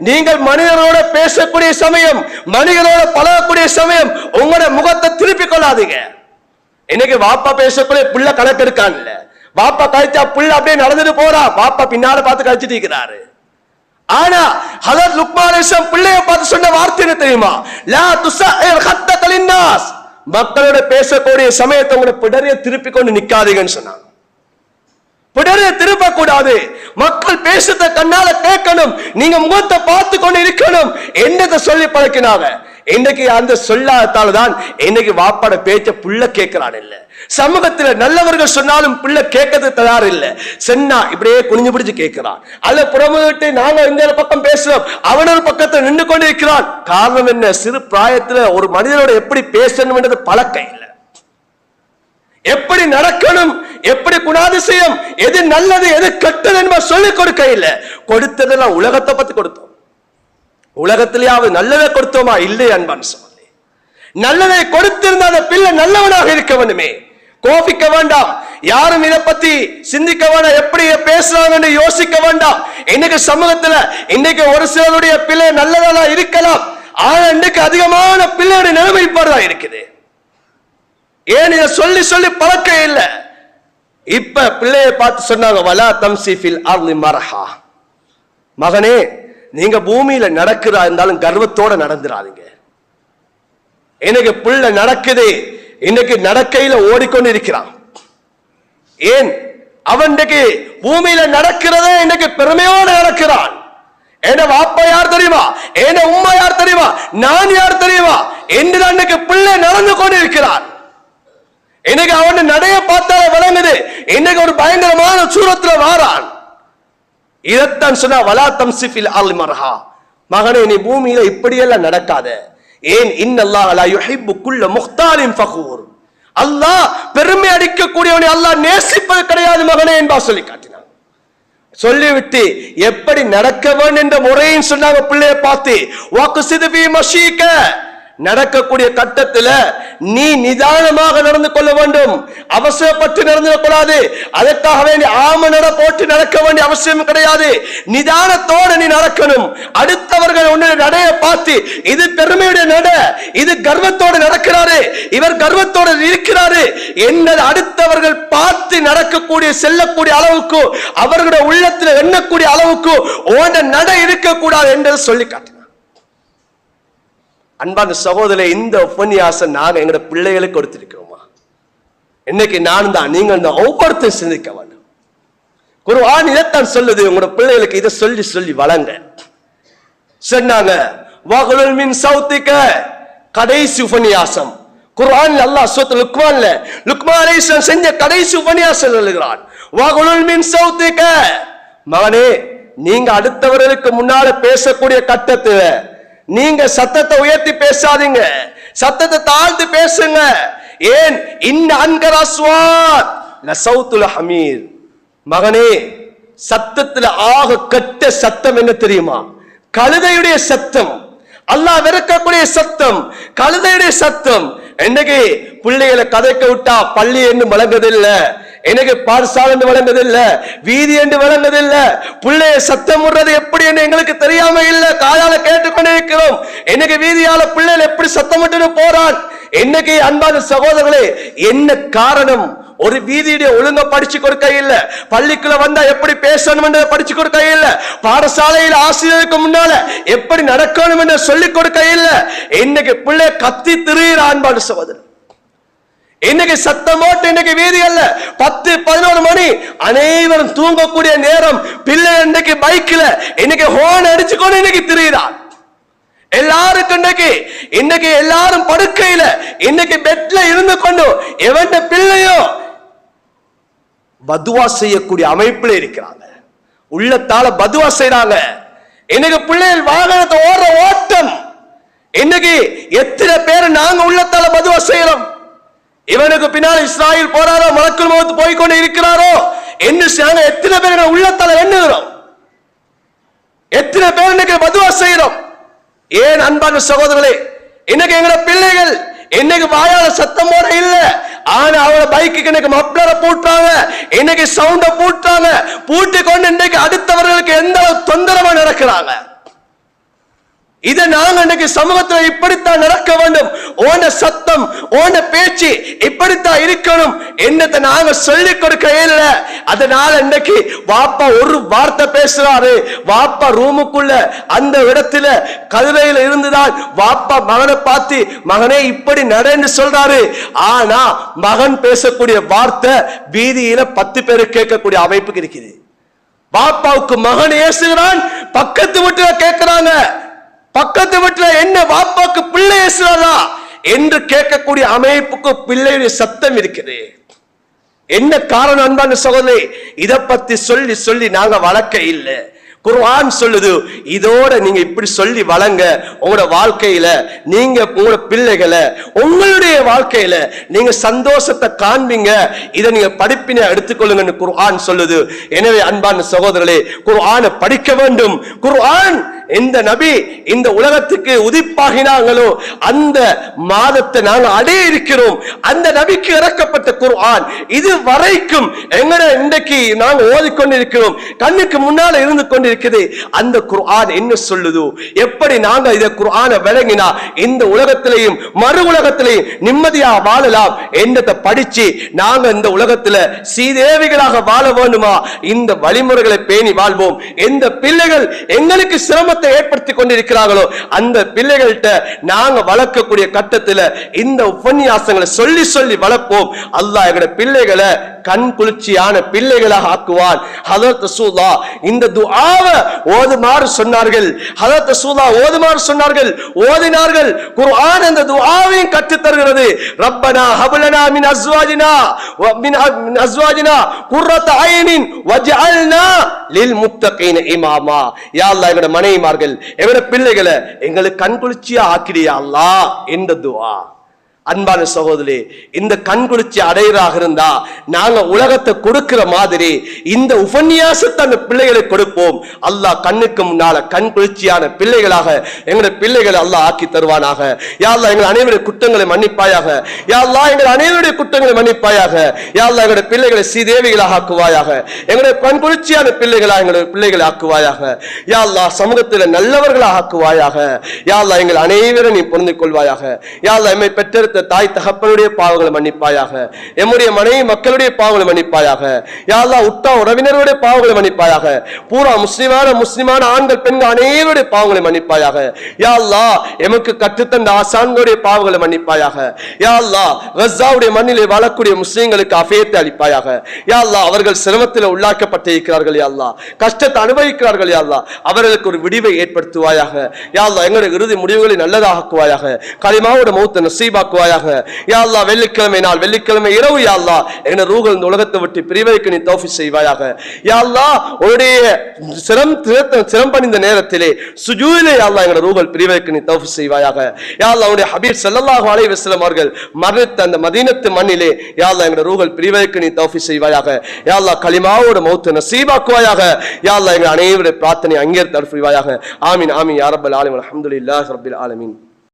நீங்கள் மனிதர்களோட பேசக்கூடிய சமயம், மனிதர்களோட பழகக்கூடிய சமயம் உங்களுடைய முகத்தை திருப்பிக் கொள்ளாதீங்க. இன்னைக்கு வாப்பா பேசக்கூடிய புள்ள கணக்கு இருக்கான்ல, வாப்பா கழிச்சா புள்ள அப்படியே நடந்துட்டு போறா, வாப்பா பின்னால பார்த்து கழிச்சிட்டு இருக்கிறாரு. ஆனா ஹஜ்ரத் லுக்மான் அலைஹிஸ்ஸலாம் பிள்ளையை பார்த்து சொன்ன வார்த்தை என்ன தெரியுமா? லா துஸகிர் ஹத்தக லின்னாஸ், மக்களோட பேசக்கூடிய சமயத்தை உங்களை பிடரிய திருப்பி கொண்டு நிக்காதீங்கன்னு சொன்னாங்க. பிடரிய திருப்ப கூடாது, மக்கள் பேசுறத கண்ணால கேட்கணும், நீங்க முகத்தை பார்த்து கொண்டு இருக்கணும் என்னதை சொல்லி பழக்கினாங்க. இன்னைக்கு அந்த சொல்லாதால தான் இன்னைக்கு வாப்பாட பேச்ச புள்ள கேட்கிறான் இல்ல. சமூகத்துல நல்லவர்கள் சொன்னாலும் பிள்ளை கேட்கறது தயார் இல்ல, சொன்னா இப்படியே குனிஞ்சு பிடிச்சு கேட்கிறான். அல்ல புறமுட்டு நாங்க இந்த பக்கம் பேசுறோம், அவனொரு பக்கத்துல நின்று கொண்டு இருக்கிறான். காரணம் என்ன? சிறு பிராயத்துல ஒரு மனிதனோட எப்படி பேசணும் என்றது பழக்கம் இல்லை, எப்படி நடக்கணும், எப்படி குணாதிசயம், எது நல்லது எது கெட்டது என்பதை சொல்லிக் கொடுக்க இல்லை. கொடுத்ததெல்லாம் உலகத்தை பத்தி கொடுத்தோம். உலகத்திலேயாவது நல்லதை கொடுத்தோமா? இல்லை அன்பான் சொல்லி, நல்லதை கொடுத்திருந்த அந்த பிள்ளை நல்லவனாக இருக்க வேண்டுமே. கோபிக்க வேண்டாம், யாரும் இதை பத்தி சிந்திக்க வேண்டாம், எப்படி பேசுறாங்கன்னு யோசிக்க வேண்டாம். இன்னைக்கு சமூகத்துல இன்னைக்கு ஒரு சிலருடைய பிள்ளை நல்லதா இருக்கலாம், ஆனா இன்னைக்கு அதிகமான பிள்ளையுடைய நிலைமை இப்பதான் இருக்குது. ஏன் இதை சொல்லி சொல்லி பழக்க இல்லை. இப்ப பிள்ளையை பார்த்து சொன்னாங்க, வலா தம்சி ஃபில் அர்லி மர்ஹா, மகனே நீங்க பூமியில நடக்கிறா இருந்தாலும் கர்வத்தோட நடந்துடாதீங்க. எனக்கு பிள்ளை நடக்குது, இன்னைக்கு நடக்கையில ஓடிக்கொண்டு இருக்கிறான். ஏன்? அவன் இன்னைக்கு பூமியில நடக்கிறதே இன்னைக்கு பெருமையோடு நடக்கிறான். என்ன வாப்பா யார் தெரியுமா? என்ன உம்மா யார் தெரியுமா? நான் யார் தெரியுமா என்று அன்னைக்கு பிள்ளை நடந்து கொண்டு இருக்கிறான். இன்னைக்கு அவன் நடைய பார்த்தாலே விளங்குது, இன்னைக்கு ஒரு பயங்கரமான சூரத்துல வாரான். இதத்தான் சொன்னா வலா தம்சி ஃபில் அர்லி மர்ஹா, மகனே நீ பூமியில இப்படியெல்லாம் நடக்காத. ஏன்? இன்னல்லாஹ் லா யுஹிப்பு குல்ல முக்தாலின் ஃபகூர், அல்லாஹ் பெருமை அடிக்கக்கூடியவனை அல்லாஹ் நேசிப்பது கிடையாது மகனே என்பா சொல்லி காட்டினான். சொல்லிவிட்டு எப்படி நடக்க வேண்டும் என்ற முறையும் சொன்னாங்க பிள்ளையை பார்த்து. வக்ஸித் ஃபீ மஷீக, நடக்கக்கூடிய கட்டத்தில் நீ நிதானமாக நடந்து கொள்ள வேண்டும், அவசரப்பட்டு நடந்து கொள்ளாது. அதற்காக வேண்டி ஆமநட போட்டு நடக்க வேண்டிய அவசியம் கிடையாது. நிதானத்தோடு நீ நடக்கணும். அடுத்தவர்கள் உன்னுடைய நடையை பார்த்து இது பெருமையுடைய நட, இது கர்வத்தோடு நடக்கிறாரு, இவர் கர்வத்தோடு இருக்கிறாரு என்பது அடுத்தவர்கள் பார்த்து நடக்கக்கூடிய செல்லக்கூடிய அளவுக்கு, அவர்களுடைய உள்ளத்தில் எண்ணக்கூடிய அளவுக்கு ஓட நட இருக்கக்கூடாது என்று சொல்லி காட்டினார். அன்பான சகோதரே, இந்த உபன்யாசம் நாங்க எங்க பிள்ளைகளுக்கு கொடுத்திருக்கிறோமா? இன்னைக்கு நான் தான் நீங்கள் தான் ஒவ்வொருத்தரும் சிந்திக்க வேண்டும். குர்ஆன் இதைத்தான் சொல்லுது, உங்களோட பிள்ளைகளுக்கு இதை சொல்லி சொல்லி வளங்க சொன்னாங்க. வகுலுல் மின் சௌத்திக, கடைசி உபன்யாசம் குர்ஆன்ல அல்லாஹ் சூரத்துல் லுக்மான்ல லுக்மான் அலைஹிஸ்ஸலாம் செஞ்ச கடைசி உபன்யாசம் சொல்லுகிறான். வகுலுல் மின் சௌத்திக, மகனே நீங்க அடுத்தவர்களுக்கு முன்னால பேசக்கூடிய கட்டத்துல நீங்க சத்தத்தை உயர்த்தி பேசாதீங்க, சத்தத்தை தாழ்த்து பேசுங்க. ஏன்? இன்ன அன்கர அஸ்வாத் லசௌத்துல் ஹமீர். மகனே, சத்தத்துல ஆக கெட்ட சத்தம் என்ன தெரியுமா? கழுதையுடைய சத்தம், அல்லாஹ் வெறுக்கக்கூடிய சத்தம், கழுதையுடைய சத்தம். இன்னைக்கு பிள்ளைகளை கதைக்க விட்டா பள்ளி என்று வழங்குதில்லை, எனக்கு பாடசாலை என்று வழங்குதில்லை, வீதி என்று வழங்குதில்லை. பிள்ளைய சத்தம் விடுறது எப்படி என்று எங்களுக்கு தெரியாம இல்ல, காதால கேட்டுக்கொண்டே இருக்கிறோம். எனக்கு வீதியால பிள்ளைகள் எப்படி சத்தமிட்டு போறான். இன்னைக்கு அன்பான சகோதரர்களே, என்ன காரணம்? ஒரு வீதியுடைய ஒழுங்க படிச்சு கொடுக்க இல்ல, பள்ளிக்குள்ள வந்தா எப்படி பேசணும் என்று படிச்சு கொடுக்க இல்ல, பாடசாலையில் ஆசிரியருக்கு முன்னால எப்படி நடக்கணும் என்று சொல்லிக் கொடுக்க இல்ல. இன்னைக்கு பிள்ளை கத்தி திரியிற அன்பான சகோதரர். இன்னைக்கு சத்தம் போட்டு இன்னைக்கு வீதி அல்ல, 10-11 மணி அனைவரும் தூங்கக்கூடிய நேரம். பிள்ளை இன்னைக்கு பைக்ல இன்னைக்கு ஹோன் அடிச்சுக்கொண்டு இன்னைக்கு திரியிறான். எல்லாருக்கும் இன்னைக்கு எல்லாரும் படுக்கையில இன்னைக்கு பெட்ல இருந்து கொண்டு எவன் பிள்ளையோ பதுவா செய்யக்கூடிய அமைப்புல இருக்கிறாங்க, உள்ளத்தால பதுவா செய்யறாங்க. இன்னைக்கு பிள்ளைகள் வாகனத்தை ஓடுற ஓட்டம். இன்னைக்கு எத்தனை பேர் நாங்க உள்ளத்தால பதுவா செய்யறோம்? இவனுக்கு பின்னால் இஸ்ராயல் போறாரோ, மலக்குல் மௌத் போய்கொண்டு இருக்கிறாரோ என்று எத்தனை பேர் உள்ளத்தால எண்ணுகிறோம்? எத்தனை பேர் இன்னைக்கு பதுவா செய்யறோம்? ஏன் அன்பான சகோதரர்களே, இன்னைக்கு எங்க பிள்ளைகள் இன்னைக்கு வாயால சத்தம் போட இல்ல, ஆனா அவளை பைக்கு இன்னைக்கு மப்ளரை பூட்டுறாங்க, இன்னைக்கு சவுண்ட பூட்டுறாங்க. பூட்டி கொண்டு இன்னைக்கு அடுத்தவர்களுக்கு எந்த தொந்தரவா நடக்கிறாங்க. இதை நாங்க இன்னைக்கு சமூகத்தில் இப்படித்தான் நடக்க வேண்டும். ஓன சத்தம், ஓன பேச்சு இப்படித்தான் இருக்கணும் என்னத்தை நாங்க சொல்லிக் கொடுக்க இல்ல. அதனால இன்னைக்கு வாப்பா ஒரு வார்த்தை பேசுறாரு, வாப்பா ரூமுக்குள்ள அந்த இடத்துல கதிரையில இருந்துதான் வாப்பா மகனை பார்த்து மகனே இப்படி நடன்னு சொல்றாரு. ஆனா மகன் பேசக்கூடிய வார்த்தை வீதியில 10 பேரு கேட்கக்கூடிய அமைப்புக்கு இருக்குது. பாப்பாவுக்கு மகன் ஏசுகிறான், பக்கத்து வீட்டுல கேட்கிறாங்க, பக்கத்து வீட்டுல என்ன வாப்பாக்கு பிள்ளை ஏசுறாரா என்று கேட்கக்கூடிய அமைப்புக்கு பிள்ளையுடைய சத்தம் இருக்குது. என்ன காரணம் அன்பான சகோதரி? இதை பத்தி சொல்லி சொல்லி நாங்க வளர்க்க இல்லை. குர்ஆன் சொல்லுது, இதோட நீங்க இப்படி சொல்லி வளங்க. உங்களோட வாழ்க்கையில நீங்க உங்களோட பிள்ளைகளை உங்களுடைய வாழ்க்கையில நீங்க சந்தோஷத்தை காண்பீங்க. இதை நீங்க படிப்பினை எடுத்துக்கொள்ளுங்க குர்ஆன் சொல்லுது. எனவே அன்பான சகோதரர்களே, குர்ஆனை படிக்க வேண்டும். குர்ஆன் எந்த நபி இந்த உலகத்துக்கு உதிப்பாகினாங்களோ அந்த மாதத்தை நாங்கள் அடைய இருக்கிறோம். அந்த நபிக்கு இறக்கப்பட்ட குர்ஆன் இது வரைக்கும் எங்கட இன்றைக்கு நாங்கள் ஓதிக்கொண்டிருக்கிறோம், கண்ணுக்கு முன்னால இருந்து கொண்டிருக்கிறது. அந்த குர்ஆன் என்ன சொல்லுதோ, எப்படி நாங்க இத குர்ஆனை விளங்கினா இந்த உலகத்திலேயும் மறு உலகத்திலேயும் நிம்மதியா வாழலாம் என்றதை படிச்சு நாங்க இந்த உலகத்துல சீதேவிகளாக வாழ வேண்டுமா, இந்த வழிமுறைகளை பேணி வாழ்வோம். எந்த பிள்ளைகள் எங்களுக்கு சிரமத்தை ஏற்படுத்தி கொண்டிருக்கிறார்களோ அந்த பிள்ளைகள்கிட்ட நாங்க வளர்க்கக்கூடிய கட்டத்தில் இந்த உபன்யாசங்களை சொல்லி சொல்லி வளர்ப்போம். அல்லாஹ் எங்களுடைய பிள்ளைகளை கண் குளிர்ச்சியான பிள்ளைகளாக ஆக்குவான். ஹதரத் ரசூலுல்லாஹ் இந்த துஆவை ஓதுமாறு சொன்னார்கள். ஹதரத் ரசூலுல்லாஹ் ஓதுமாறு சொன்னார்கள், ஓதினார்கள். குர்ஆன் அந்த துஆவையும் கற்றுத் தருகிறது. ரப்பனா ஹப்லனா மின் அஸ்வாஜினா குர்ரத ஐனின் வஜ்அல்னா லில் முத்தகீன இமாமா. யா அல்லாஹ் எங்களுடைய மனைவிமார்கள் எங்களுடைய பிள்ளைகளை எங்களுக்கு கண் குளிர்ச்சியா ஆக்கிடியா அல்லாஹ் என்ற துஆ. அன்பான சகோதரி, இந்த கண்குளிர்ச்சி அடையறாக இருந்தா நாங்க உலகத்தை கொடுக்கிற மாதிரி இந்த உபன்யாசத்தை அந்த பிள்ளைகளை கொடுப்போம். அல்லாஹ் கண்ணுக்கு முன்னால கண் குளிர்ச்சியான பிள்ளைகளாக எங்களுடைய பிள்ளைகளை அல்லாஹ் ஆக்கி தருவானாக. யா அல்லாஹ் எங்கள் அனைவருடைய குற்றங்களை மன்னிப்பாயாக. யா அல்லாஹ் எங்கள் அனைவருடைய குற்றங்களை மன்னிப்பாயாக. யா அல்லாஹ் எங்களுடைய பிள்ளைகளை சீதேவிகளாக ஆக்குவாயாக. எங்களுடைய கண் குளிர்ச்சியான பிள்ளைகளாக எங்களுடைய பிள்ளைகளை ஆக்குவாயாக. யா அல்லாஹ் சமூகத்தில் நல்லவர்களாக ஆக்குவாயாக. யா அல்லாஹ் எங்கள் அனைவரும் நீ பொருந்து கொள்வாயாக. யா அல்லாஹ் எம்மை பெற்றெடுத்த தாய் தகப்பனுடைய பாவங்களை மன்னிப்பாயாக. எம்முடைய மனைவி மக்களுடைய பாவங்களை மன்னிப்பாயாக. யா அல்லாஹ் உட்டா உறவினருடைய பாவங்களை மன்னிப்பாயாக. பூரா முஸ்லிமான ஆண்கள் பெண்கள் அனைவருடைய பாவங்களை மன்னிப்பாயாக. யா அல்லாஹ் எமக்கு கற்றுத்தந்த ஆசான்களுடைய பாவங்களை மன்னிப்பாயாக. யா அல்லாஹ் கஸாவுடைய மண்ணிலே வாழக்கூடிய முஸ்லிம்களுக்கு அஃபியத்தை அளிப்பாயாக. யா அல்லாஹ் அவர்கள் சிரமத்தில் உள்ளாக்கப்பட்டிருக்கிறார்கள். யா அல்லாஹ் கஷ்டத்தை அனுபவிக்கிறார்கள். யா அல்லாஹ் அவர்களுக்கு ஒரு விடிவை ஏற்படுத்துவாயாக. யா அல்லாஹ் எங்களுடைய இறுதி முடிவுகளை நல்லதாக்குவாயாக. கலிமாவோட மௌத்தை நசீபாக்குவாயாக. யா அல்லாஹ் வெள்ளிக்கிழமை இரவு யா அல்லாஹ் எங்களுடைய ரூஹ் இந்த உலகத்தை விட்டு பிரிவைக்கு நீ தௌஃபீக் செய்வாயாக. யா அல்லாஹ் உன்னுடைய சிரம் பணிந்த நேரத்திலே சுஜூதிலே யா அல்லாஹ் எங்களுடைய ரூஹ் பிரிவைக்கு நீ தௌஃபீக் செய்வாயாக. யா அல்லாஹ் உன்னுடைய ஹபீப் ஸல்லல்லாஹு அலைஹி வஸல்லம் அவர்கள் மரணித்த அந்த மதீனத்து மண்ணிலே யா அல்லாஹ் எங்களுடைய ரூஹ் பிரிவைக்கு நீ தௌஃபீக் செய்வாயாக. யா அல்லாஹ் கலிமாவோட மௌத்தை நசீபாக்குவாயாக. யா அல்லாஹ் எங்கள் அனைவருடைய பிரார்த்தனை அங்கீகரித்து அருள்வாயாக. ஆமீன் ஆமீன் யா ரப்பல் ஆலமீன். அல்ஹம்துலில்லாஹி ரப்பில் ஆலமீன்.